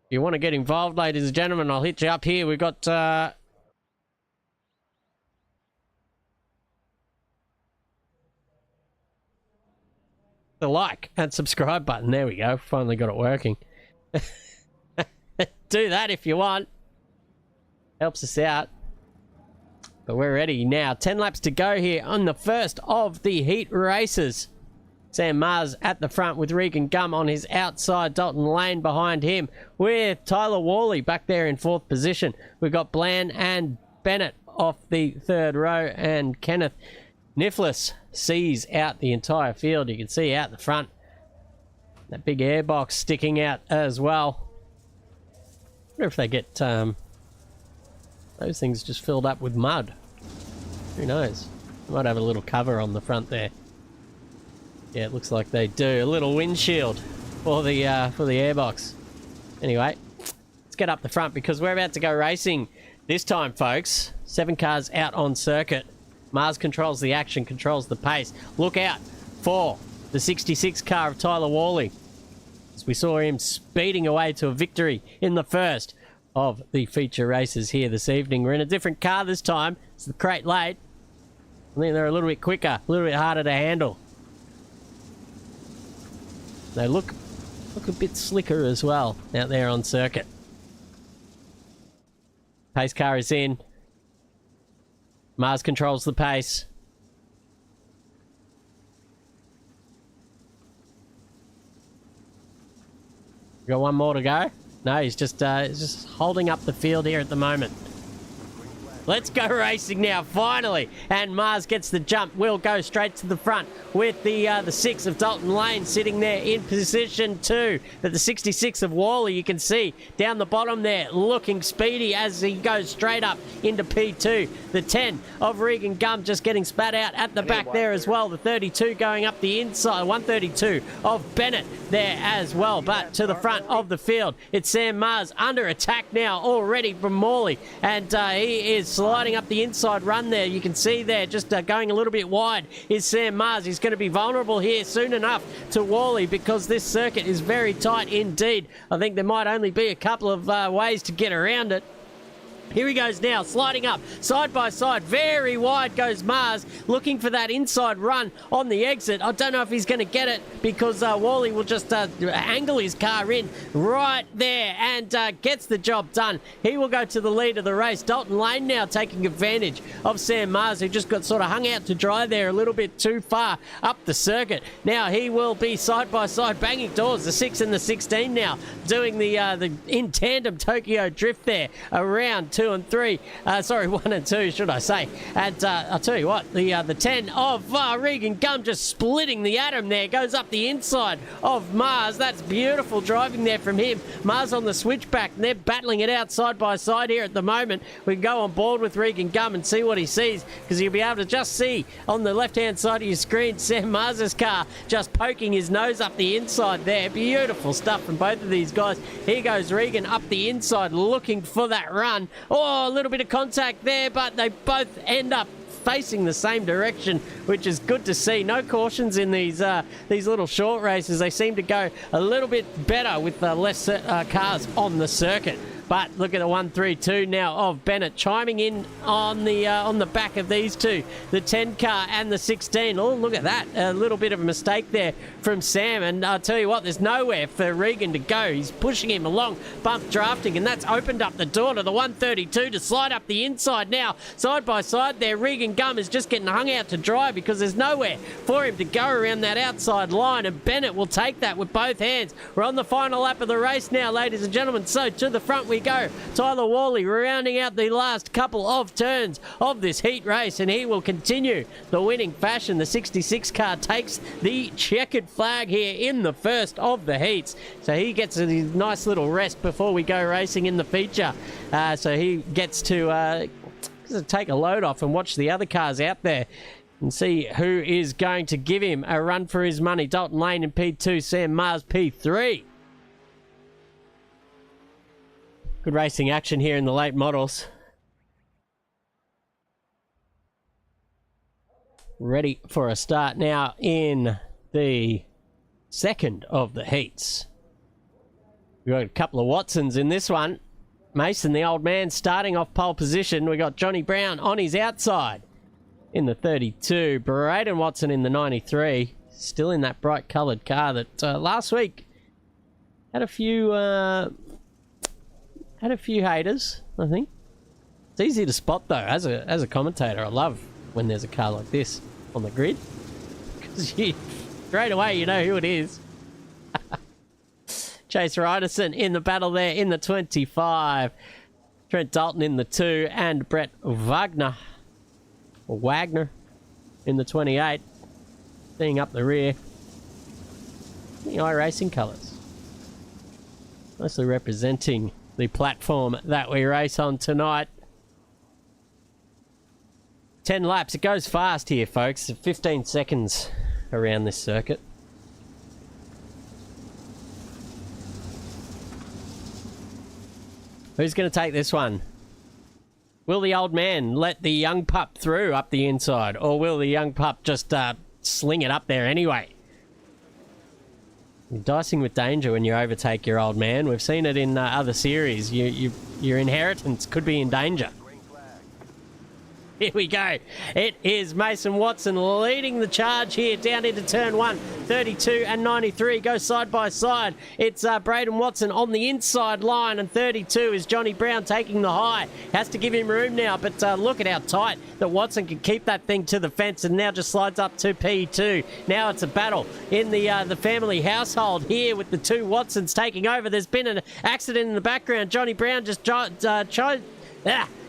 If you want to get involved, ladies and gentlemen, I'll hit you up here. We've got the like and subscribe button. There we go. Finally got it working. Do that if you want. Helps us out. But we're ready now. 10 laps to go here on the first of the heat races. Sam Mars at the front with Regan Gum on his outside. Dalton Lane behind him with Tyler Worley back there in 4th position. We've got Bland and Bennett off the 3rd row, and Kenneth Nicholas sees out the entire field. You can see out the front that big airbox sticking out as well. I wonder if they get those things just filled up with mud. Who knows? Might have a little cover on the front there. Yeah, it looks like they do. A little windshield for the airbox. Anyway, let's get up the front because we're about to go racing this time, folks. 7 cars out on circuit. Mars controls the action, controls the pace. Look out for the 66 car of Tyler Worley, as we saw him speeding away to a victory in the first of the feature races here this evening. We're in a different car this time. It's the Crate Late. I think they're a little bit quicker, a little bit harder to handle. They look a bit slicker as well out there on circuit. Pace car is in. Mars controls the pace. We got one more to go. No, he's just holding up the field here at the moment. Let's go racing now, finally. And Mars gets the jump. We'll go straight to the front with the 6 of Dalton Lane sitting there in position 2. But the 66 of Worley, you can see down the bottom there, looking speedy as he goes straight up into P2. The 10 of Regan Gum just getting spat out at the back there as well. The 32 going up the inside. 132 of Bennett there as well. But to the front of the field, it's Sam Mars under attack now already from Morley. And he is sliding up the inside run there. You can see there just going a little bit wide is Sam Mars. He's going to be vulnerable here soon enough to Worley because this circuit is very tight indeed. I think there might only be a couple of ways to get around it. Here he goes now, sliding up, side by side, very wide goes Mars, looking for that inside run on the exit. I don't know if he's going to get it because Worley will just angle his car in right there and gets the job done. He will go to the lead of the race. Dalton Lane now taking advantage of Sam Mars, who just got sort of hung out to dry there a little bit too far up the circuit. Now he will be side by side, banging doors, the 6 and the 16 now, doing the in tandem Tokyo drift there around 2 and 3, 1 and 2 should I say. And I'll tell you what, the 10 of Regan Gum just splitting the atom there, goes up the inside of Mars. That's beautiful driving there from him. Mars on the switchback, and they're battling it out side by side here at the moment. We can go on board with Regan Gum and see what he sees, because you'll be able to just see on the left hand side of your screen Sam Mars's car just poking his nose up the inside there. Beautiful stuff from both of these guys. Here goes Regan up the inside looking for that run. Oh, a little bit of contact there, but they both end up facing the same direction, which is good to see. No cautions in these little short races. They seem to go a little bit better with less cars on the circuit. But look at the 132 now of Bennett chiming in on the back of these two, the 10 car and the 16. Oh, look at that. A little bit of a mistake there from Sam. And I'll tell you what, there's nowhere for Regan to go. He's pushing him along, bump drafting, and that's opened up the door to the 132 to slide up the inside now. Side by side there, Regan Gum is just getting hung out to dry because there's nowhere for him to go around that outside line. And Bennett will take that with both hands. We're on the final lap of the race now, ladies and gentlemen. So to the front we go. Tyler Worley rounding out the last couple of turns of this heat race, and he will continue the winning fashion. The 66 car takes the checkered flag here in the first of the heats, so he gets a nice little rest before we go racing in the feature. So he gets to take a load off and watch the other cars out there and see who is going to give him a run for his money. Dalton Lane in P2, Sam Mars P3. Good racing action here in the late models. Ready for a start now in the second of the heats. We've got a couple of Watsons in this one. Mason, the old man, starting off pole position. We got Johnny Brown on his outside in the 32. Braden Watson in the 93. Still in that bright coloured car that last week had a few haters, I think. It's easy to spot though as a commentator. I love when there's a car like this on the grid, because straight away you know who it is. Chase Ryderson in the battle there in the 25. Trent Dalton in the 2, and Brett Wagner in the 28. Seeing up the rear. The iRacing colours. Mostly representing the platform that we race on tonight. 10 laps. It goes fast here, folks. 15 seconds around this circuit. Who's going to take this one? Will the old man let the young pup through up the inside, or will the young pup just sling it up there anyway? You're dicing with danger when you overtake your old man. We've seen it in other series. Your inheritance could be in danger. Here we go. It is Mason Watson leading the charge here down into turn 1. 32 and 93 go side by side. It's Braden Watson on the inside line, and 32 is Johnny Brown taking the high. Has to give him room now, but look at how tight that Watson can keep that thing to the fence, and now just slides up to P2. Now it's a battle in the family household here with the two Watsons taking over. There's been an accident in the background. Johnny Brown just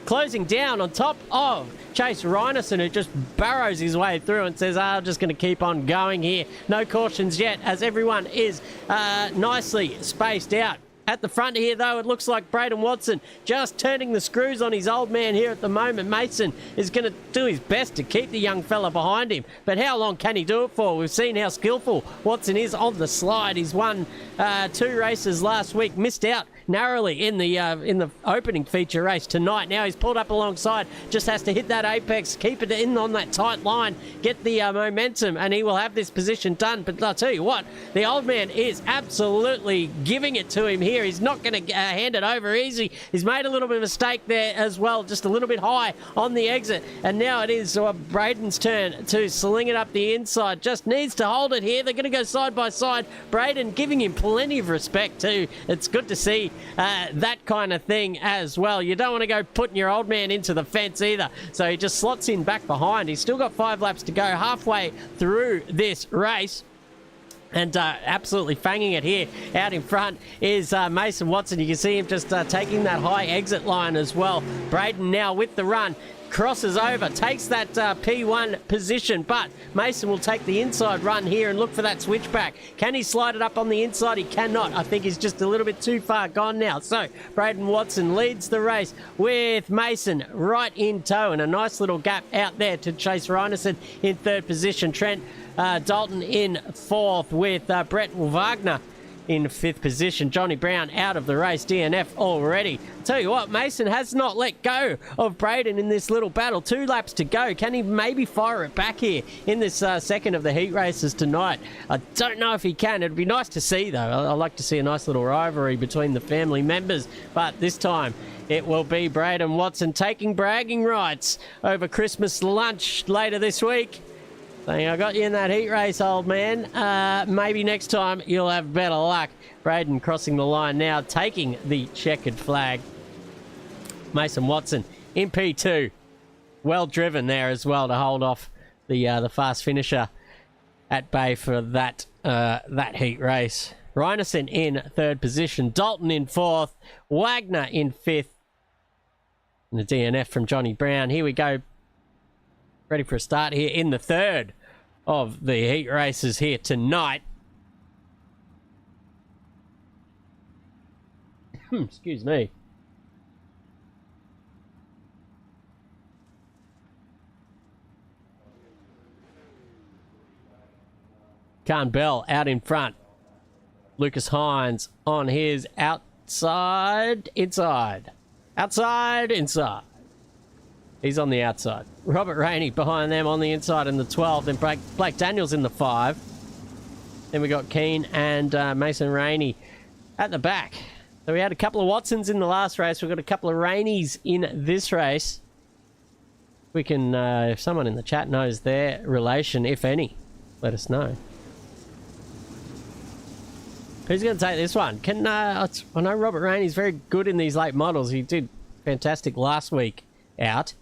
closing down on top of Chase Reinerson, who just burrows his way through and says, I'm just going to keep on going here. No cautions yet, as everyone is nicely spaced out. At the front here, though, it looks like Braden Watson just turning the screws on his old man here at the moment. Mason is going to do his best to keep the young fella behind him. But how long can he do it for? We've seen how skillful Watson is on the slide. He's won 2 races last week, missed out narrowly in the opening feature race tonight. Now he's pulled up alongside, just has to hit that apex, keep it in on that tight line, get the momentum, and he will have this position done. But I'll tell you what, the old man is absolutely giving it to him here. He's not going to hand it over easy. He's made a little bit of a mistake there as well, just a little bit high on the exit. And now it is Braden's turn to sling it up the inside. Just needs to hold it here. They're going to go side by side. Braden giving him plenty of respect too. It's good to see that kind of thing as well. You don't want to go putting your old man into the fence either. So he just slots in back behind. He's still got 5 laps to go, halfway through this race. And absolutely fanging it here out in front is Mason Watson. You can see him just taking that high exit line as well. Braden now with the run. Crosses over, takes that P1 position, but Mason will take the inside run here and look for that switchback. Can he slide it up on the inside? He cannot. I think he's just a little bit too far gone now. So Braden Watson leads the race with Mason right in tow, and a nice little gap out there to Chase Reinerson in 3rd position. Trent Dalton in 4th with Brett Wagner in 5th position. Johnny Brown out of the race, DNF already. I'll tell you what, Mason has not let go of Braden in this little battle. 2 laps to go. Can he maybe fire it back here in this second of the heat races tonight? I don't know if he can. It'd be nice to see, though. I like to see a nice little rivalry between the family members, but this time it will be Braden Watson taking bragging rights over Christmas lunch later this week. Saying, I got you in that heat race, old man. Maybe next time you'll have better luck. Braden crossing the line now, taking the checkered flag. Mason Watson in P2. Well driven there as well to hold off the fast finisher at bay for that heat race. Reinerson in 3rd position. Dalton in 4th. Wagner in 5th. And the DNF from Johnny Brown. Here we go. Ready for a start here in the 3rd of the heat races here tonight. Excuse me. Khan Bell out in front. Lucas Hines on his outside, inside. Outside, inside. He's on the outside. Robert Rainey behind them on the inside in the 12. Then Blake Daniels in the 5. Then we got Keane and Mason Rainey at the back. So we had a couple of Watsons in the last race. We've got a couple of Raineys in this race. We can, if someone in the chat knows their relation, if any, let us know. Who's going to take this one? I know Robert Rainey's very good in these late models. He did fantastic last week out.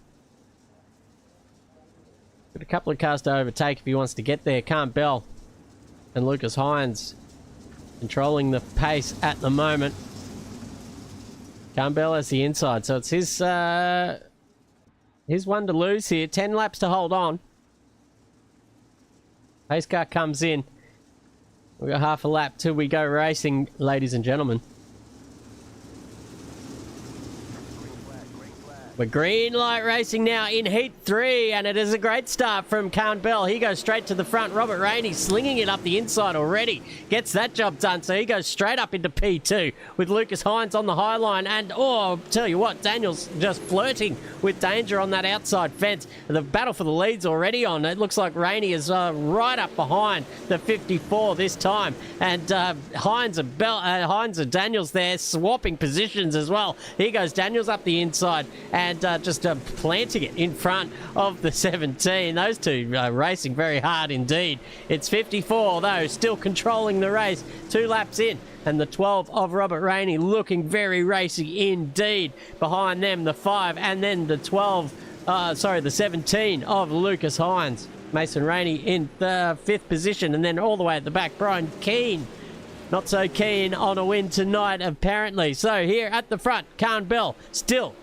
Got a couple of cars to overtake if he wants to get there. Khan Bell and Lucas Hines controlling the pace at the moment. Khan Bell has the inside, so it's his one to lose here. 10 laps to hold on. Pace car comes in. We've got half a lap till we go racing, ladies and gentlemen. Green flag, green flag. We're green light racing now in Heat 3, and it is a great start from Khan Bell. He goes straight to the front. Robert Rainey slinging it up the inside already. Gets that job done, so he goes straight up into P2 with Lucas Hines on the high line. And, oh, I'll tell you what, Daniel's just flirting with danger on that outside fence. The battle for the lead's already on. It looks like Rainey is right up behind the 54 this time. And Hines and Daniels there swapping positions as well. Here goes Daniels up the inside and just planting it in front of the 17. Those two racing very hard indeed. It's 54 though, still controlling the race. 2 laps in, and the 12 of Robert Rainey looking very racy indeed. Behind them, the 5, and then the 17 of Lucas Hines. Mason Rainey in the 5th position, and then all the way at the back, Brian Keane. Not so keen on a win tonight, apparently. So here at the front, Khan Bell still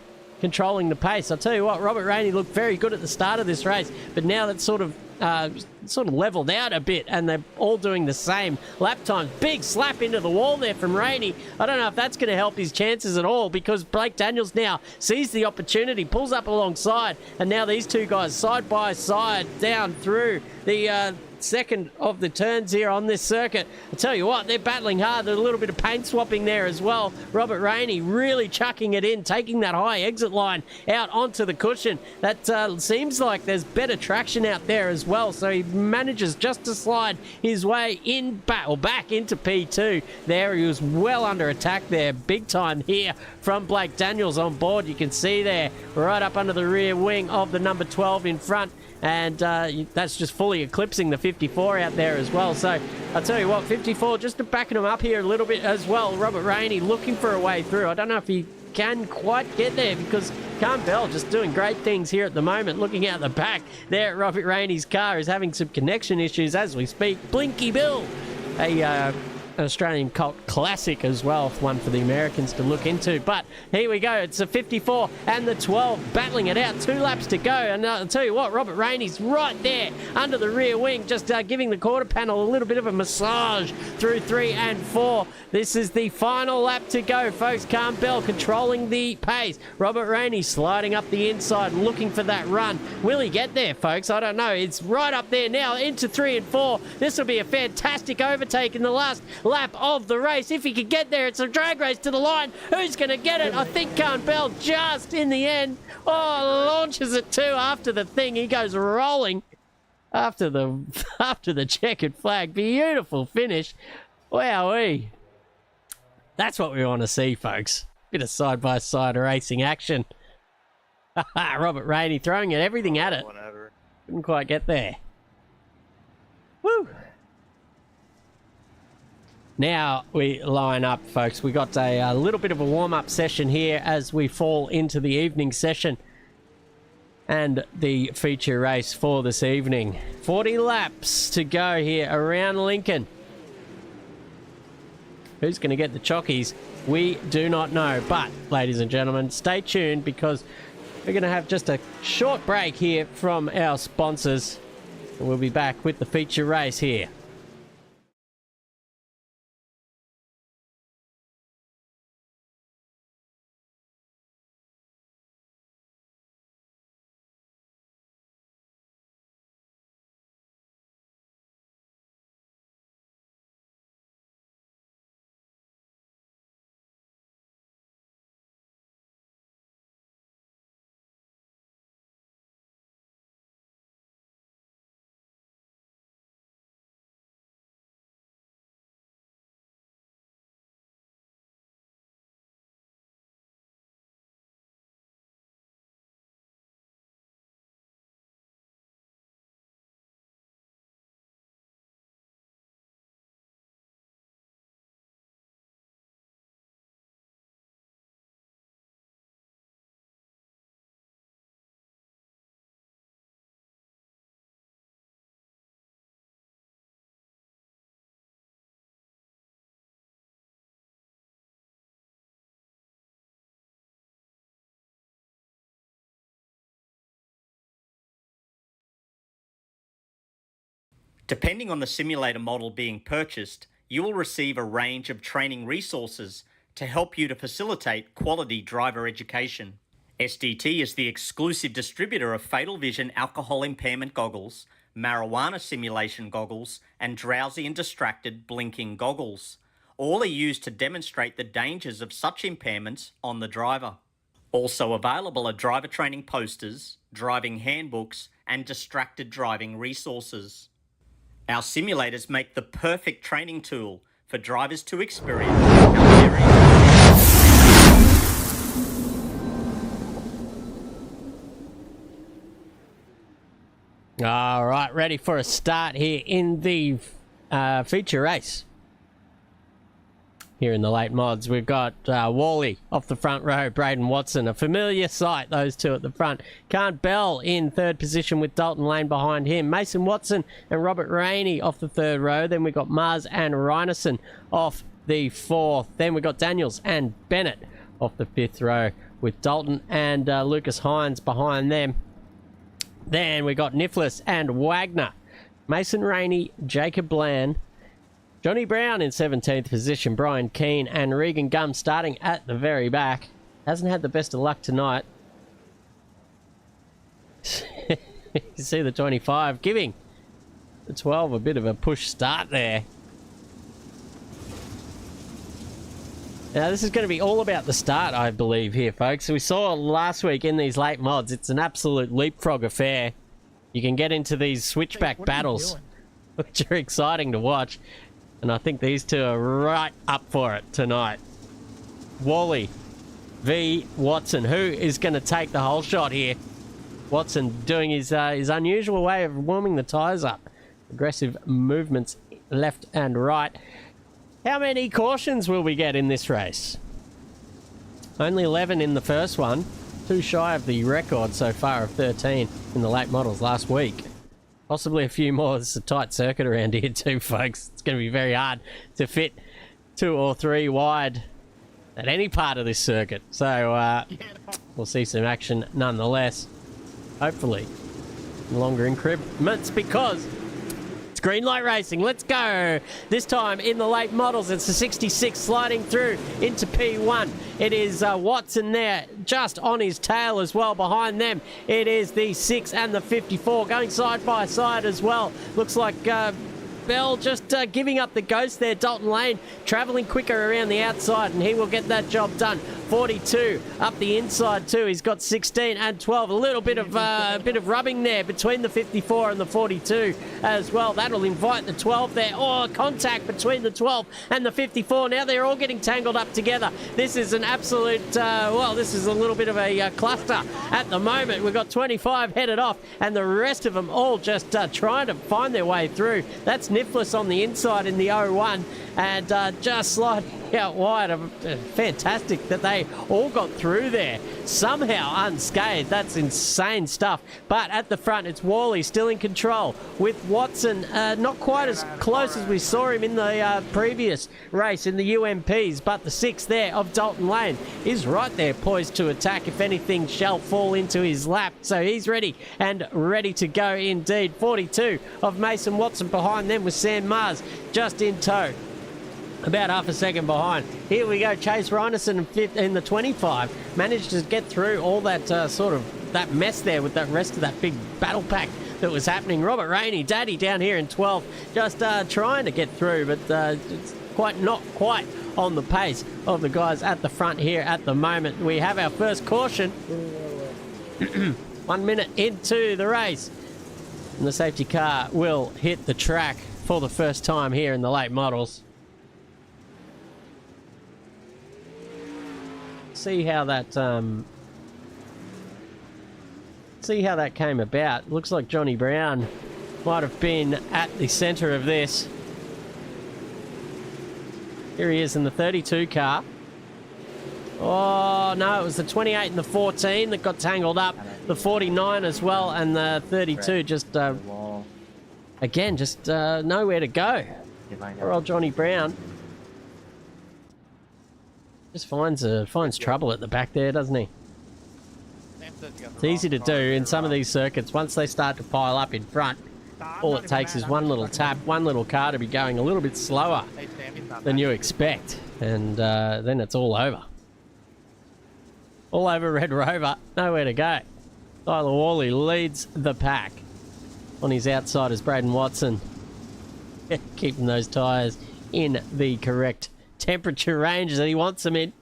controlling the pace. I'll tell you what, Robert Rainey looked very good at the start of this race, but now that's sort of leveled out a bit, and they're all doing the same lap times. Big slap into the wall there from Rainey. I don't know if that's going to help his chances at all, because Blake Daniels now sees the opportunity, pulls up alongside, and now these two guys side by side down through the second of the turns here on this circuit. I tell you what, they're battling hard. There's a little bit of paint swapping there as well. Robert Rainey really chucking it in, taking that high exit line out onto the cushion. That seems like there's better traction out there as well, so he manages just to slide his way in back into P2 there. He was well under attack there, big time here from Blake Daniels on board. You can see there right up under the rear wing of the number 12 in front, and that's just fully eclipsing the 54 out there as well. So I'll tell you what, 54 just backing him up here a little bit as well. Robert Rainey looking for a way through. I don't know if he can quite get there, because Khan Bell just doing great things here at the moment. Looking out the back there, Robert Rainey's car is having some connection issues as we speak. Blinky Bill, an Australian cult classic as well, one for the Americans to look into. But here we go, it's a 54 and the 12 battling it out. 2 laps to go, and I'll tell you what, Robert Rainey's right there under the rear wing, just giving the quarter panel a little bit of a massage through 3 and 4. This is the final lap to go, folks. Khan Bell controlling the pace. Robert Rainey sliding up the inside, looking for that run. Will he get there, folks? I don't know. It's right up there now into 3 and 4. This will be a fantastic overtake in the last lap of the race. If he can get there, it's a drag race to the line. Who's going to get it? I think Khan Bell just in the end. Oh, launches it too after the thing. He goes rolling after the checkered flag. Beautiful finish. Wowee. That's what we want to see, folks. Bit of side-by-side racing action. Robert Rainey throwing it, everything at it. Whatever. Couldn't quite get there. Woo! Now we line up, folks. We got a little bit of a warm-up session here as we fall into the evening session and the feature race for this evening. 40 laps to go here around Lincoln. Who's going to get the chockies? We do not know. But, ladies and gentlemen, stay tuned, because we're going to have just a short break here from our sponsors. And we'll be back with the feature race here. Depending on the simulator model being purchased, you will receive a range of training resources to help you to facilitate quality driver education. SDT is the exclusive distributor of Fatal Vision alcohol impairment goggles, marijuana simulation goggles, and drowsy and distracted blinking goggles. All are used to demonstrate the dangers of such impairments on the driver. Also available are driver training posters, driving handbooks, and distracted driving resources. Our simulators make the perfect training tool for drivers to experience how very All right, ready for a start here in the feature race. Here in the late mods, we've got Wally off the front row, Braden Watson, a familiar sight, those two at the front. Kant Bell in third position with Dalton Lane behind him. Mason Watson and Robert Rainey off the third row. Then we've got Mars and Reinerson off the fourth. Then we've got Daniels and Bennett off the fifth row with Dalton and Lucas Hines behind them. Then we got Nicholas and Wagner, Mason Rainey, Jacob Bland, Johnny Brown in 17th position, Brian Keane and Regan Gum starting at the very back. Hasn't had the best of luck tonight. You see the 25 giving the 12 a bit of a push start there. Now, this is going to be all about the start, I believe, here, folks. So we saw last week in these late mods, it's an absolute leapfrog affair. You can get into these switchback battles, which are exciting to watch. And I think these two are right up for it tonight. Wally v. Watson. Who is going to take the whole shot here? Watson doing his unusual way of warming the tyres up. Aggressive movements left and right. How many cautions will we get in this race? Only 11 in the first one. Too shy of the record so far of 13 in the late models last week. Possibly a few more. This is a tight circuit around here too, folks. It's going to be very hard to fit 2 or 3 wide at any part of this circuit. So we'll see some action nonetheless. Hopefully longer increments because green light racing. Let's go. This time in the late models, it's the 66 sliding through into P1. It is Watson there just on his tail as well. Behind them, it is the 6 and the 54 going side by side as well. Looks like Bell just giving up the ghost there. Dalton Lane travelling quicker around the outside and he will get that job done. 42 up the inside too. He's got 16 and 12. A little bit of rubbing there between the 54 and the 42 as well. That'll invite the 12 there. Oh, contact between the 12 and the 54. Now they're all getting tangled up together. This is an absolute, this is a little bit of a cluster at the moment. We've got 25 headed off and the rest of them all just trying to find their way through. That's Nicholas on the inside in the 01 and just sliding out wide. Fantastic that they all got through there somehow unscathed. That's insane stuff. But at the front, it's Wally still in control with Watson not quite as close as we saw him in the previous race in the UMPs, but the 6 there of Dalton Lane is right there poised to attack if anything shall fall into his lap. So he's ready and ready to go indeed. 42 of Mason Watson behind them with Sam Mars just in tow. About half a second behind. Here we go. Chase Reinerson in the 25 managed to get through all that that mess there with that rest of that big battle pack that was happening. Robert Rainey, Daddy down here in 12, just trying to get through, but it's not quite on the pace of the guys at the front here at the moment. We have our first caution. 1 minute into the race, and the safety car will hit the track for the first time here in the late models. See how that came about. Looks like Johnny Brown might have been at the center of this. Here he is in the 32 car. Oh no, it was the 28 and the 14 that got tangled up. The 49 as well, and the 32 just again just nowhere to go. Poor old Johnny Brown. Just finds trouble at the back there, doesn't he? It's easy to do in some of these circuits. Once they start to pile up in front, all it takes is one little tap, one little car to be going a little bit slower than you expect, and then it's all over. all over Red Rover. Nowhere to go. Tyler Worley leads the pack. On his outside is Braden Watson. Keeping those tyres in the correct temperature range that he wants them in.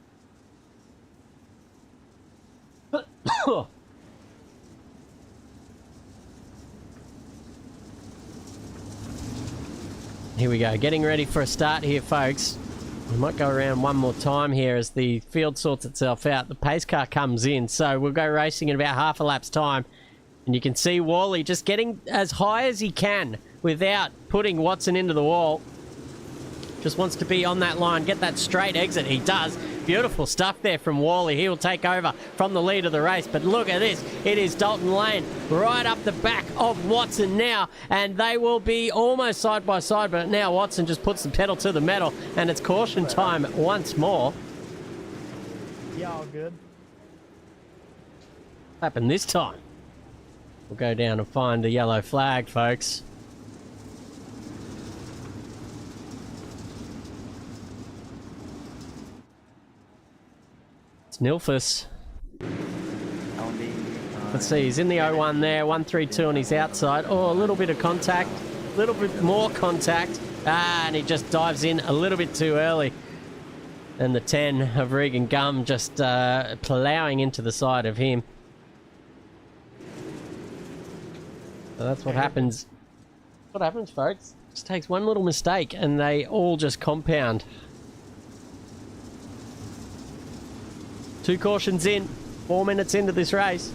Here we go, getting ready for a start here, folks. We might go around one more time here as the field sorts itself out. The pace car comes in, so we'll go racing in about half a lap's time. And you can see Worley just getting as high as he can without putting Watson into the wall. Just wants to be on that line, get that straight exit. He does. Beautiful stuff there from Worley. He will take over from the lead of the race. But look at this. It is Dalton Lane right up the back of Watson now. And they will be almost side by side. But now Watson just puts the pedal to the metal. And it's caution time once more. Yeah, all good. What happened this time? We'll go down and find the yellow flag, folks. It's Nilfus. Let's see, he's in the 01 there, 132 on his outside. Oh, a little bit of contact, a little bit more contact. And he just dives in a little bit too early. And the 10 of Regan Gum just ploughing into the side of him. So that's what happens. What happens, folks? Just takes one little mistake and they all just compound. 2 cautions in, 4 minutes into this race.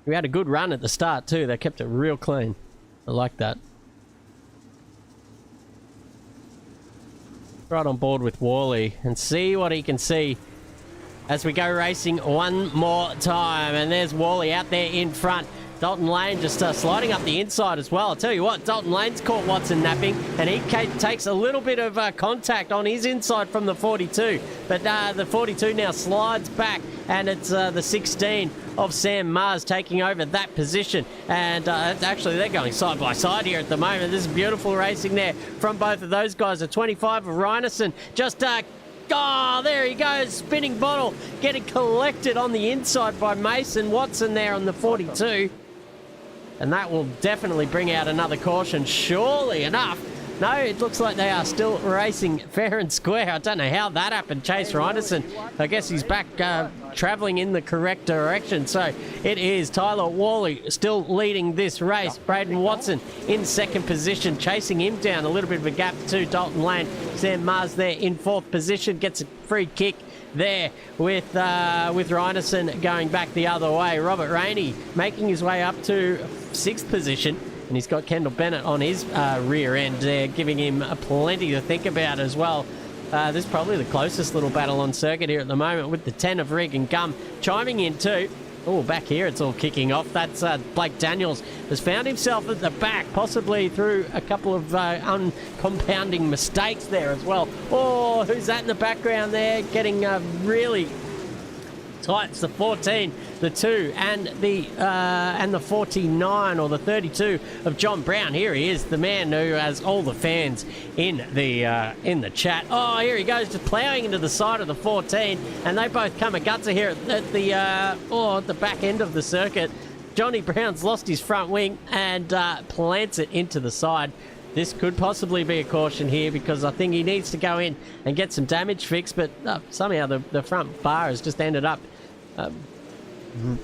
We had a good run at the start too. They kept it real clean. I like that. Right on board with Worley and see what he can see as we go racing one more time. And there's Worley out there in front. Dalton Lane just sliding up the inside as well. I'll tell you what, Dalton Lane's caught Watson napping, and he takes a little bit of contact on his inside from the 42. But the 42 now slides back, and it's the 16 of Sam Mars taking over that position. And actually, they're going side by side here at the moment. This is beautiful racing there from both of those guys. The 25 of Reinerson just... oh, there he goes, spinning bottle, getting collected on the inside by Mason Watson there on the 42. And that will definitely bring out another caution, surely enough. No, it looks like they are still racing fair and square. I don't know how that happened. Chase Reinerson, I guess he's back travelling in the correct direction. So it is Tyler Worley still leading this race. Braden Watson in second position, chasing him down a little bit of a gap to Dalton Lane. Sam Mars there in fourth position, gets a free kick there with Reinerson going back the other way. Robert Rainey making his way up to sixth position. And he's got Kendall Bennett on his rear end there, giving him plenty to think about as well. This is probably the closest little battle on circuit here at the moment, with the 10 of Regan Gum chiming in too. Oh, back here it's all kicking off. That's Blake Daniels has found himself at the back, possibly through a couple of uncompounding mistakes there as well. Oh, who's that in the background there? Getting really tight. It's the 14, the 2, and the 49 or the 32 of John Brown. Here he is, the man who has all the fans in the chat. Oh, here he goes, just ploughing into the side of the 14, and they both come a gutser here at the back end of the circuit. Johnny Brown's lost his front wing and plants it into the side. This could possibly be a caution here, because I think he needs to go in and get some damage fixed, but somehow the front bar has just ended up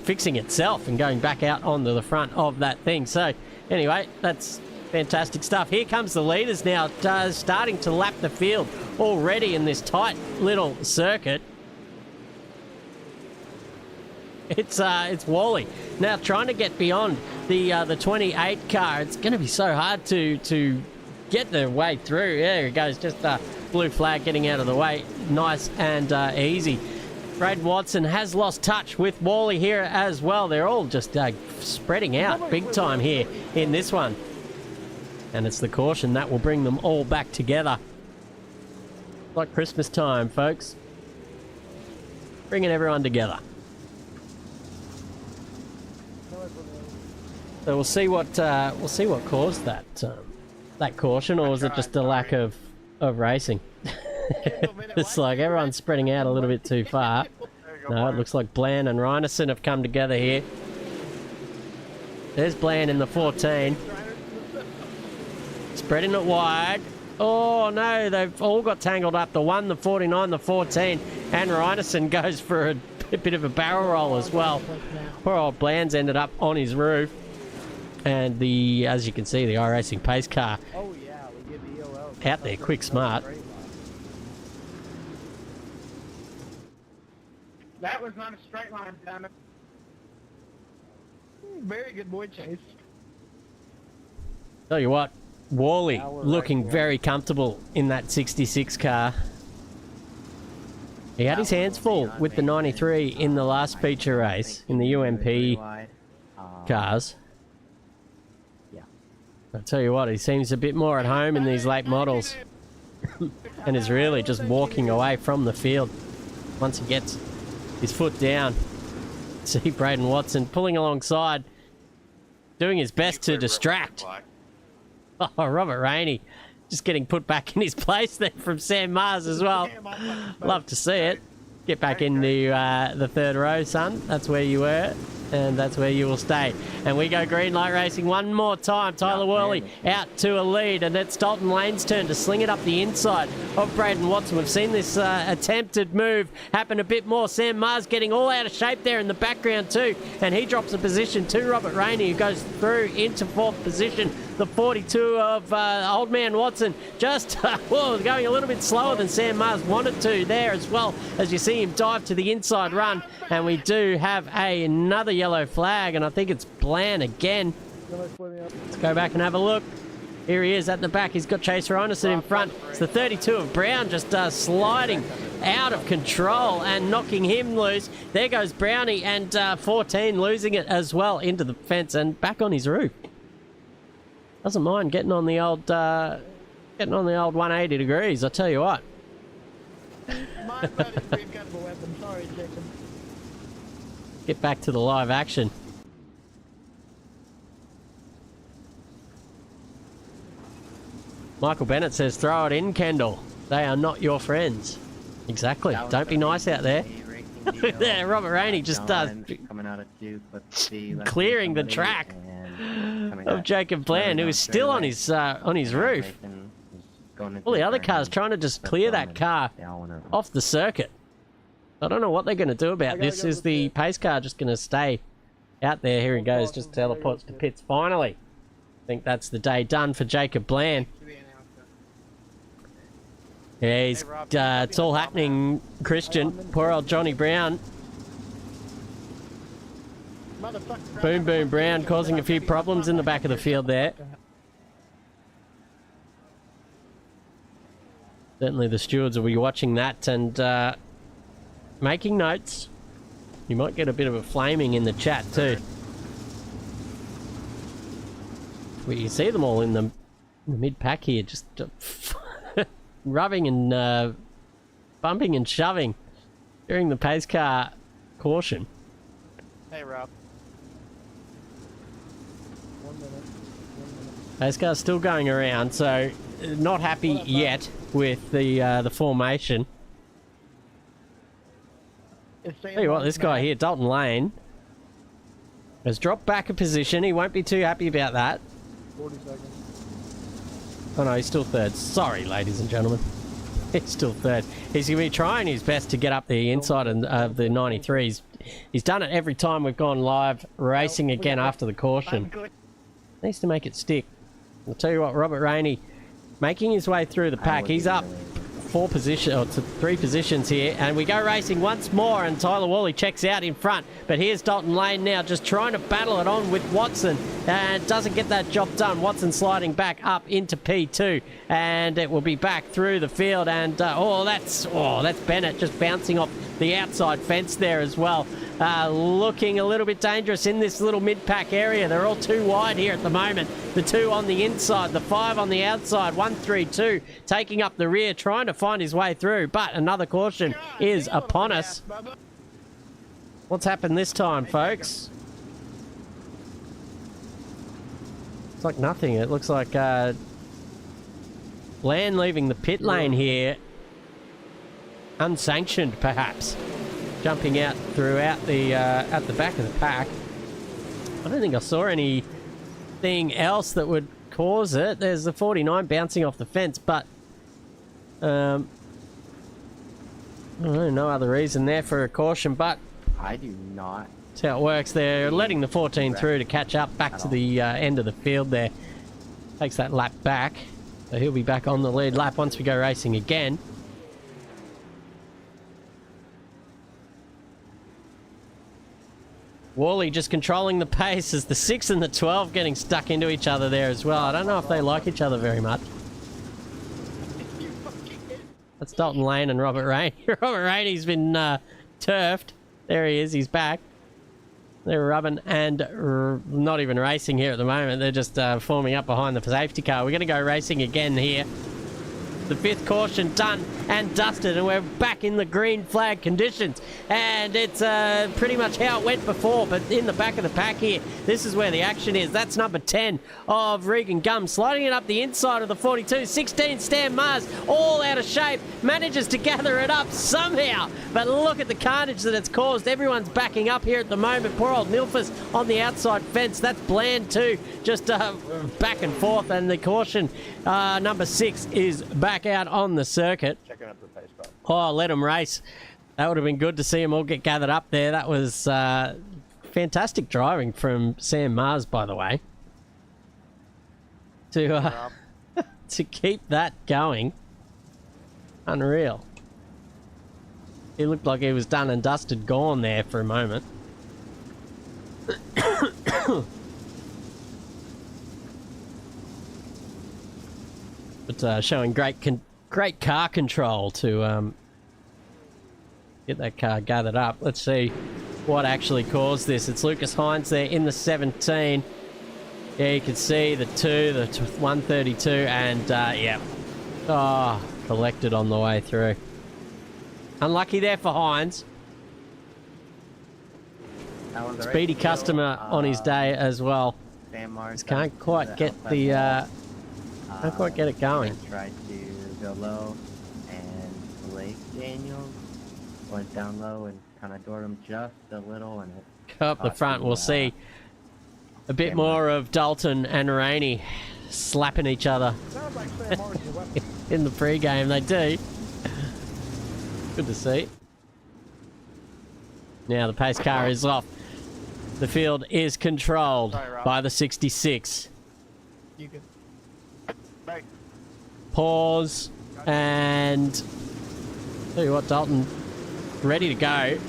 fixing itself and going back out onto the front of that thing. So anyway, that's fantastic stuff. Here comes the leaders now, starting to lap the field already in this tight little circuit. It's Worley now trying to get beyond the 28 car. It's going to be so hard to get their way through. There it goes, just blue flag getting out of the way, nice and easy. Braden Watson has lost touch with Worley here as well. They're all just spreading out big time here in this one, and it's the caution that will bring them all back together, like Christmas time, folks, bringing everyone together. So we'll see what caused that caution, or was it just a lack of racing? It's like everyone's spreading out a little bit too far. No, it looks like Bland and Reinerson have come together here. There's Bland in the 14. Spreading it wide. Oh no, they've all got tangled up. The 1, the 49, the 14. And Reinerson goes for a bit of a barrel roll as well. Poor old Bland's ended up on his roof. And as you can see, the iRacing pace car out there, quick, smart. That was not a straight line, damn it. Very good boy chase. Tell you what, Worley looking very comfortable in that 66 car. He had his hands full with the 93 in the last feature race in the UMP cars. I'll tell you what, he seems a bit more at home in these late models and is really just walking away from the field once he gets his foot down. See Braden Watson pulling alongside, doing his best to distract. Oh, Robert Rainey just getting put back in his place there from Sam Mars as well. Love to see it. Get back into the third row, son. That's where you were, and that's where you will stay. And we go green light racing one more time. Tyler Worley out to a lead, and it's Dalton Lane's turn to sling it up the inside of Braden Watson. We've seen this attempted move happen a bit more. Sam Mars getting all out of shape there in the background too, and he drops a position to Robert Rainey, who goes through into 4th position. The 42 of Old Man Watson just going a little bit slower than Sam Mars wanted to there as well, as you see him dive to the inside run. And we do have another yellow flag, and I think it's Bland again. Let's go back and have a look. Here he is at the back. He's got Chase Reinerson in front. It's the 32 of Brown just sliding out of control and knocking him loose. There goes Brownie, and 14 losing it as well into the fence and back on his roof. Doesn't mind getting on the old 180 degrees, I tell you what. Get back to the live action. Michael Bennett says, throw it in, Kendall. They are not your friends. Exactly. Don't be nice out there. There, Robert Rainey just coming out of Duke, clearing the track of Jacob Bland, who is still on his roof. All the other cars trying to just clear that car off the circuit. I don't know what they're going to do about this. Is the pace car just going to stay out there? Here he goes, just teleports to pits finally. I think that's the day done for Jacob Bland. Yeah, it's all happening, Christian. Poor old Johnny Brown. Boom Boom Brown causing a few problems in the back of the field there. Certainly the stewards will be watching that and making notes. You might get a bit of a flaming in the chat too. Well, you see them all in the mid-pack here, just rubbing and bumping and shoving during the pace car caution. Hey, Rob. 1 minute. Pace car's still going around, so not happy yet with the formation. Tell you what, this guy here, Dalton Lane, has dropped back a position. He won't be too happy about that. 40 seconds. Oh no, he's still third. Sorry, ladies and gentlemen. He's still third. He's going to be trying his best to get up the inside of the 93s. He's done it every time we've gone live racing again after the caution. Needs to make it stick. I'll tell you what, Robert Rainey making his way through the pack. He's up 3 positions here, and we go racing once more, and Tyler Worley checks out in front, but here's Dalton Lane now just trying to battle it on with Watson and doesn't get that job done. Watson sliding back up into P2, and it will be back through the field, and that's Bennett just bouncing off the outside fence there as well. Looking a little bit dangerous in this little mid-pack area. They're all too wide here at the moment. The 2 on the inside, the 5 on the outside, 1, 3, 2 taking up the rear, trying to find his way through, but another caution is upon us. What's happened this time, folks? It's like nothing. It looks like Land leaving the pit lane here unsanctioned, perhaps, jumping out throughout the at the back of the pack. I don't think I saw anything else that would cause it. There's the 49 bouncing off the fence, but I don't know, no other reason there for a caution, but I do not. that's how it works. They're letting the 14 through to catch up back to the end of the field there. Takes that lap back, so he'll be back on the lead lap once we go racing again. Wally just controlling the pace as the 6 and the 12 getting stuck into each other there as well. I don't know if they like each other very much. That's Dalton Lane and Robert Rainey. Robert Rainey's been turfed. There he is, he's back. They're rubbing and not even racing here at the moment. They're just forming up behind the safety car. We're going to go racing again here. The 5th caution done and dusted, and we're back in the green flag conditions. And it's pretty much how it went before, but in the back of the pack here, this is where the action is. That's number 10 of Regan Gum, sliding it up the inside of the 42. 16, Stan Mars, all out of shape, manages to gather it up somehow. But look at the carnage that it's caused. Everyone's backing up here at the moment. Poor old Milfus on the outside fence. That's Bland too, just back and forth. And the caution, number 6, is back out on the circuit. Checking up the pace car. Oh, let them race. That would have been good to see them all get gathered up there. That was fantastic driving from Sam Mars, by the way, to to keep that going. Unreal. He looked like he was done and dusted, gone there for a moment. But showing great car control to get that car gathered up. Let's see what actually caused this. It's Lucas Hines there in the 17. Yeah, you can see the 2, the 132, and yeah. Oh, collected on the way through. Unlucky there for Hines. Speedy customer on his day as well. Sam Mars Just can't quite get the can't quite get it going. Tried to go low, and Blake Daniels went down low and kind of doored him just a little, and it Up the front, we'll see a bit more of Dalton and Rainey slapping each other Sounds like Sam Mars is a weapon. in the pre-game. They do. Good to see. Now the pace car is off. The field is controlled by the 66. You can. Mate, Pause, and tell you what, Dalton ready to go.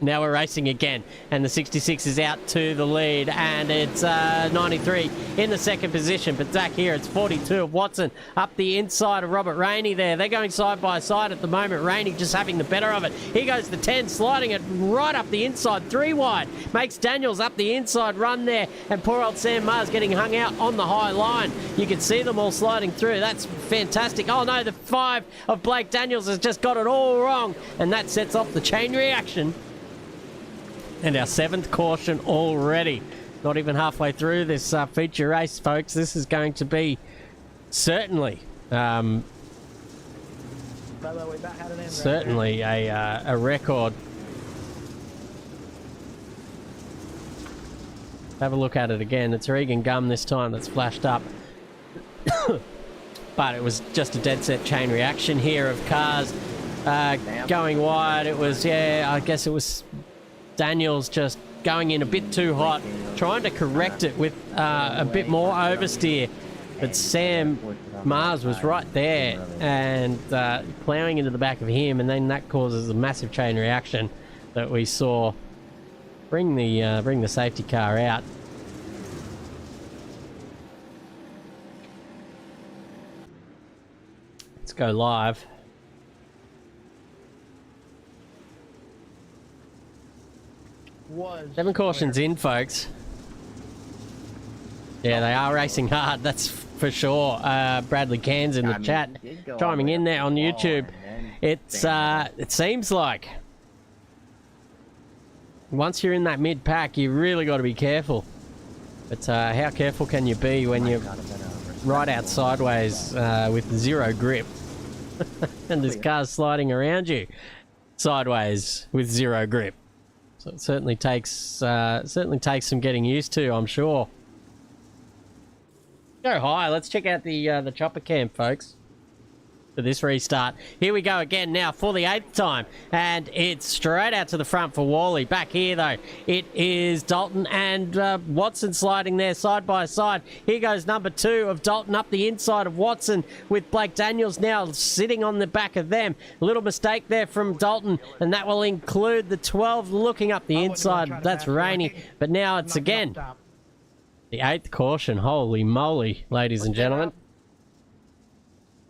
Now we're racing again, and the 66 is out to the lead, and it's 93 in the second position. But back here, it's 42 of Watson up the inside of Robert Rainey there. They're going side by side at the moment. Rainey just having the better of it. Here goes the 10, sliding it right up the inside, 3 wide. Makes Daniels up the inside run there, and poor old Sam Mars getting hung out on the high line. You can see them all sliding through. That's fantastic. Oh no, the 5 of Blake Daniels has just got it all wrong, and that sets off the chain reaction. And our 7th caution already. Not even halfway through this feature race, folks. This is going to be certainly a record. Have a look at it again. It's Regan Gum this time that's flashed up. But it was just a dead set chain reaction here of cars going wide. It was, yeah, I guess it was Daniels just going in a bit too hot, trying to correct it with a bit more oversteer. But Sam Mars was right there and ploughing into the back of him, and then that causes a massive chain reaction that we saw bring the safety car out. Let's go live. Was 7 cautions in, folks. Yeah, they are racing hard, that's for sure. Bradley Cairns in the chat, chiming in there on YouTube. It's it seems like once you're in that mid pack, you really got to be careful. But how careful can you be when you're right out sideways with 0 grip? And this car's sliding around you sideways with zero grip. So it certainly takes some getting used to, I'm sure. Go high. Let's check out the chopper cam, folks. For this restart. Here we go again now for the 8th time, and it's straight out to the front for Wally. Back here though, it is Dalton and Watson sliding there side by side. Here goes number 2 of Dalton up the inside of Watson, with Blake Daniels now sitting on the back of them. A little mistake there from Dalton, and that will include the 12 looking up the inside. That's Rainey, but now it's again the 8th caution. Holy moly, ladies and gentlemen.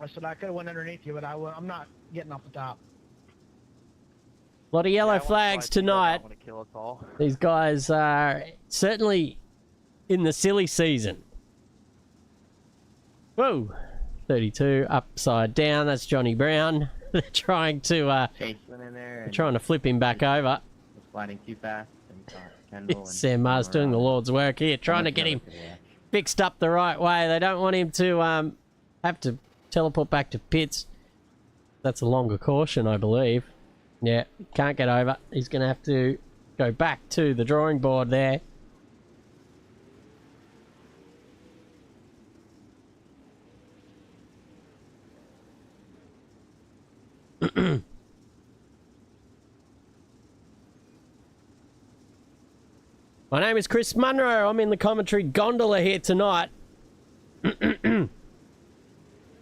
I said I could have went underneath you, but I'm not getting off the top. A lot of yellow flags tonight. Kill us all. These guys are certainly in the silly season. Whoa. 32 upside down. That's Johnny Brown. They're trying to Chase went in there. they're trying to flip him back over. Was sliding too fast. And Sam Mars doing the Lord's work here, trying to get him fixed up the right way. They don't want him to have to teleport back to pits. That's a longer caution, I believe. Yeah, can't get over. He's going to have to go back to the drawing board there. My name is Chris Munro. I'm in the commentary gondola here tonight.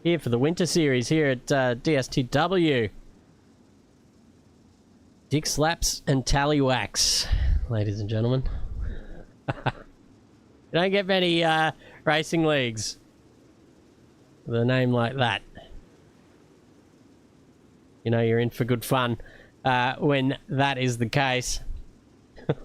Here for the winter series here at DSTW. Dick slaps and tallywhacks, ladies and gentlemen. You don't get many racing leagues with a name like that. You know you're in for good fun when that is the case.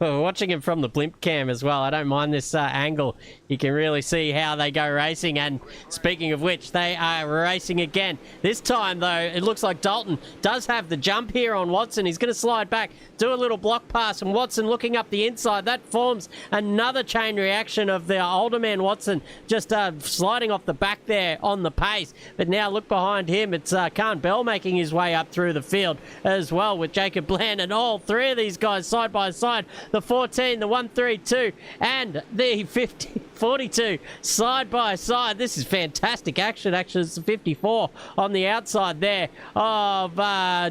Watching him from the blimp cam as well. I don't mind this angle. You can really see how they go racing. And speaking of which, they are racing again. This time, though, it looks like Dalton does have the jump here on Watson. He's going to slide back, do a little block pass, and Watson looking up the inside. That forms another chain reaction of the older man Watson just sliding off the back there on the pace. But now look behind him. It's Khan Bell making his way up through the field as well, with Jacob Bland and all three of these guys side by side. The 14, the 132, and the 42 side by side. This is fantastic action. Actually, it's the 54 on the outside there of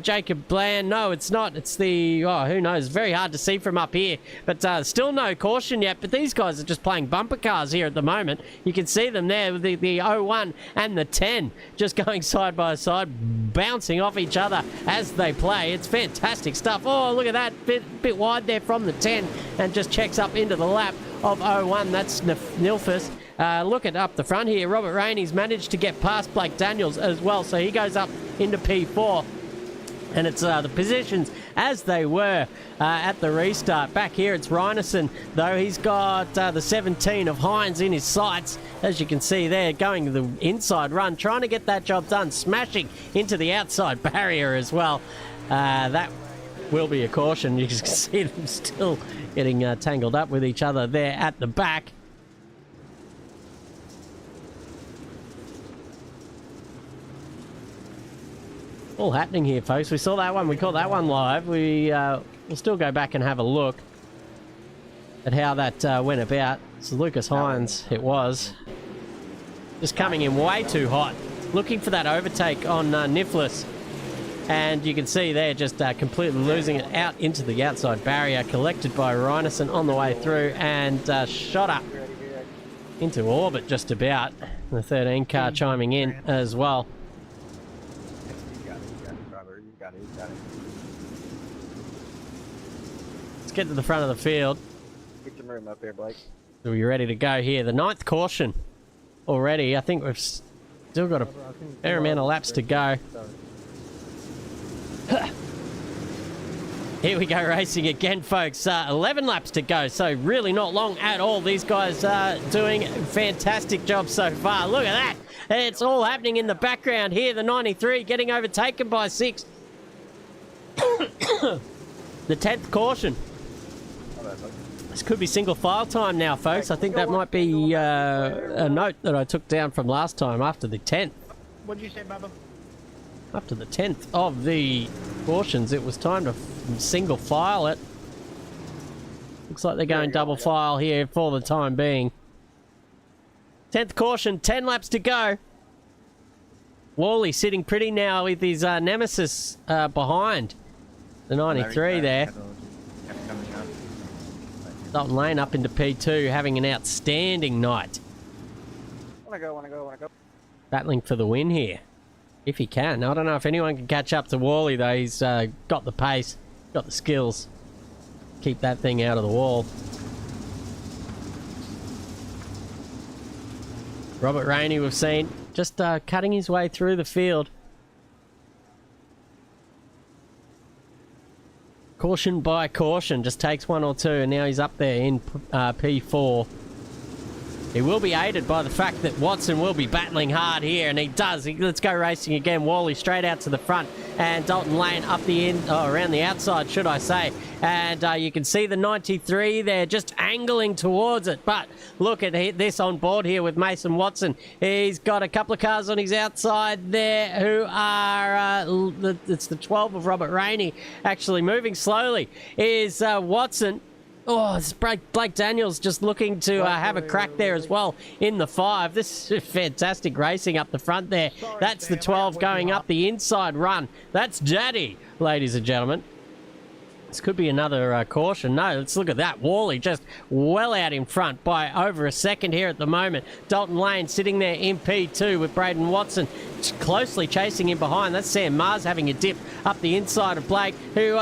Jacob Bland. No, it's not. It's the, oh, who knows? Very hard to see from up here. But still no caution yet. But these guys are just playing bumper cars here at the moment. You can see them there with the 01 and the 10 just going side by side, bouncing off each other as they play. It's fantastic stuff. Oh, look at that. Bit wide there from the 10 and just checks up into the lap of 01. That's Nilfus. Look at up the front here. Robert Rainey's managed to get past Blake Daniels as well, so he goes up into P4. And it's the positions as they were at the restart. Back here, it's Reinerson, though. He's got the 17 of Hines in his sights. As you can see there, going the inside run, trying to get that job done, smashing into the outside barrier as well. That will be a caution. You can see them still getting tangled up with each other there at the back. All happening here, folks. We saw that one. We caught that one live. We'll still go back and have a look at how that went about. It's Lucas Hines, it was. Just coming in way too hot. Looking for that overtake on Niflis. And you can see there just completely losing it out into the outside barrier, collected by Reinerson on the way through and shot up into orbit just about. The 13 car chiming in as well. Let's get to the front of the field. Get some room up here, Blake. So we're ready to go here. The 9th caution already. I think we've still got a fair amount of laps to go. Here we go racing again, folks. 11 laps to go, so really not long at all. These guys are doing a fantastic job so far. Look at that. It's all happening in the background here. The 93 getting overtaken by 6. The 10th caution. This could be single file time now, folks. I think that might be a note that I took down from last time after the 10th. What did you say, Bubba? Up to the 10th of the cautions. It was time to single file it. Looks like they're going double file here for the time being. 10th caution, 10 laps to go. Wally sitting pretty now with his nemesis behind the 93 there. Dalton Lane up into P2, having an outstanding night. Wanna go. Battling for the win here. If he can. I don't know if anyone can catch up to Wally, though. He's got the pace, got the skills. Keep that thing out of the wall. Robert Rainey, we've seen, just cutting his way through the field. Caution by caution, just takes one or two, and now he's up there in P4. He will be aided by the fact that Watson will be battling hard here, and he does. Let's go racing again. Wally straight out to the front, and Dalton Lane up the end, around the outside, should I say. And you can see the 93 there just angling towards it. But look at this on board here with Mason Watson. He's got a couple of cars on his outside there who are, it's the 12 of Robert Rainey, actually moving slowly, is Watson. Oh, it's Blake Daniels just looking to have a crack there as well in the 5. This is fantastic racing up the front there. That's the 12 going up the inside run. That's Daddy, ladies and gentlemen. This could be another caution. No, let's look at that. Wally just well out in front by over a second here at the moment. Dalton Lane sitting there in P2 with Braden Watson closely chasing him behind. That's Sam Mars having a dip up the inside of Blake, who,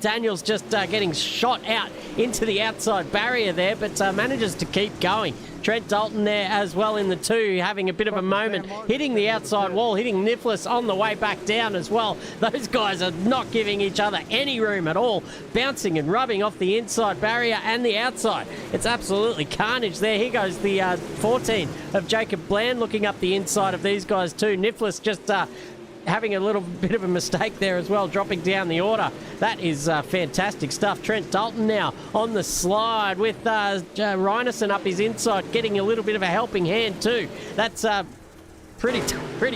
Daniel's just getting shot out into the outside barrier there, but manages to keep going. Trent Dalton there as well in the 2, having a bit of a moment, hitting the outside wall, hitting Nicholas on the way back down as well. Those guys are not giving each other any room at all, bouncing and rubbing off the inside barrier and the outside. It's absolutely carnage there. Here goes the 14 of Jacob Bland looking up the inside of these guys too. Nicholas just having a little bit of a mistake there as well, dropping down the order. That is fantastic stuff. Trent Dalton now on the slide with Reinerson up his inside, getting a little bit of a helping hand too. That's pretty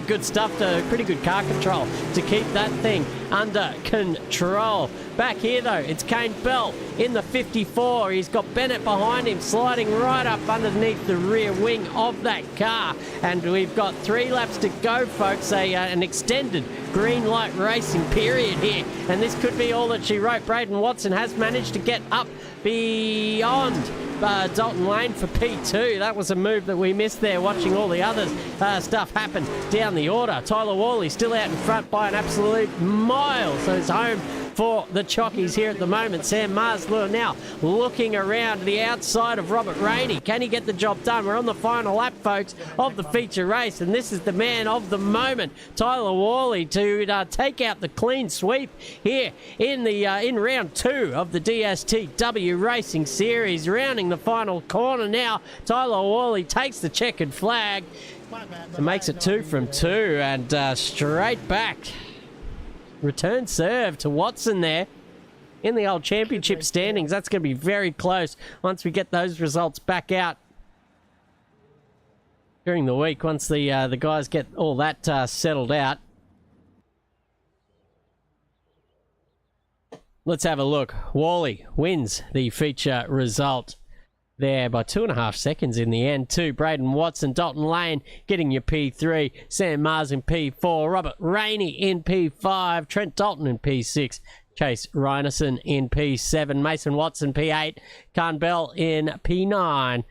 good stuff, pretty good car control to keep that thing under control. Back here though, it's Kane Bell in the 54. He's got Bennett behind him, sliding right up underneath the rear wing of that car. And we've got 3 laps to go, folks. An extended green light racing period here. And this could be all that she wrote. Braden Watson has managed to get up beyond Dalton Lane for P2. That was a move that we missed there, watching all the other stuff happen down the order. Tyler Worley still out in front by an absolute mile, so it's home for the Chockies here at the moment. Sam Marsler now looking around the outside of Robert Rainey. Can he get the job done? We're on the final lap, folks, of the feature race, and this is the man of the moment, Tyler Worley, to take out the clean sweep here in the in round 2 of the DSTW Racing Series. Rounding the final corner now, Tyler Worley takes the checkered flag and makes it 2 from 2, and straight back. Return serve to Watson there in the old championship standings. That's going to be very close once we get those results back out during the week, once the guys get all that settled out. Let's have a look. Wally wins the feature result there by 2.5 seconds in the end too. Braden Watson, Dalton Lane getting your P3, Sam Mars in P4, Robert Rainey in P5, Trent Dalton in P6, Chase Reinerson in P7, Mason Watson P8, Khan Bell in P9.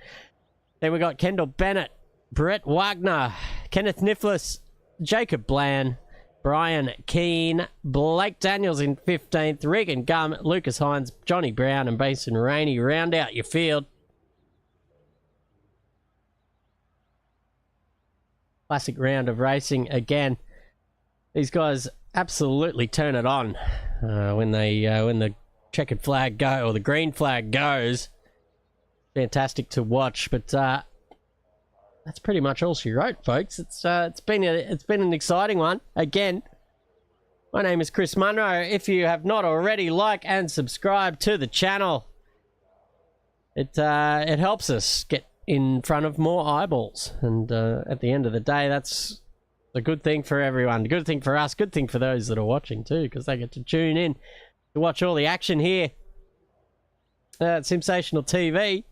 Then we got Kendall Bennett, Brett Wagner, Kenneth Nicholas, Jacob Bland, Brian Keane, Blake Daniels in 15th, Regan Gum, Lucas Hines, Johnny Brown and Mason Rainey round out your field. Classic round of racing again. These guys absolutely turn it on when the checkered flag go, or the green flag goes. Fantastic to watch, but that's pretty much all she wrote, folks. It's been an exciting one again. My name is Chris Munro. If you have not already, like and subscribe to the channel. It helps us get in front of more eyeballs, and at the end of the day, that's a good thing for everyone. Good thing for us. Good thing for those that are watching too, because they get to tune in to watch all the action here at Simsational TV.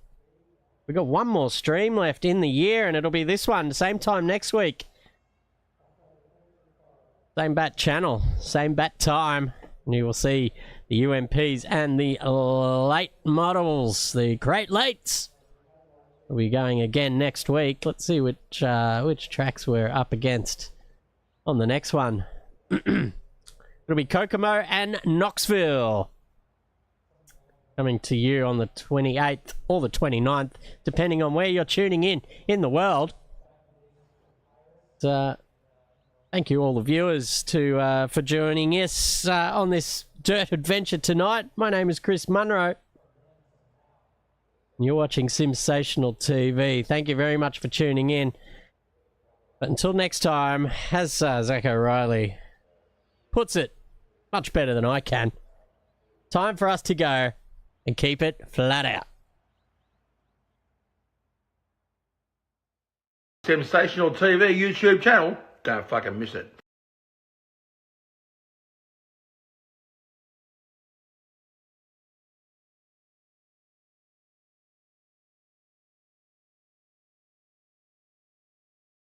We've got one more stream left in the year, and it'll be this one, same time next week. Same bat channel, same bat time. And you will see the UMPs and the late models, the great lates. We'll be going again next week. Let's see which tracks we're up against on the next one. It'll be Kokomo and Knoxville. Coming to you on the 28th or the 29th, depending on where you're tuning in the world. Thank you all the viewers for joining us on this dirt adventure tonight. My name is Chris Munro. You're watching Simsational TV. Thank you very much for tuning in. But until next time, as Zach O'Reilly puts it much better than I can, time for us to go and keep it flat out. Simsational TV YouTube channel. Don't fucking miss it.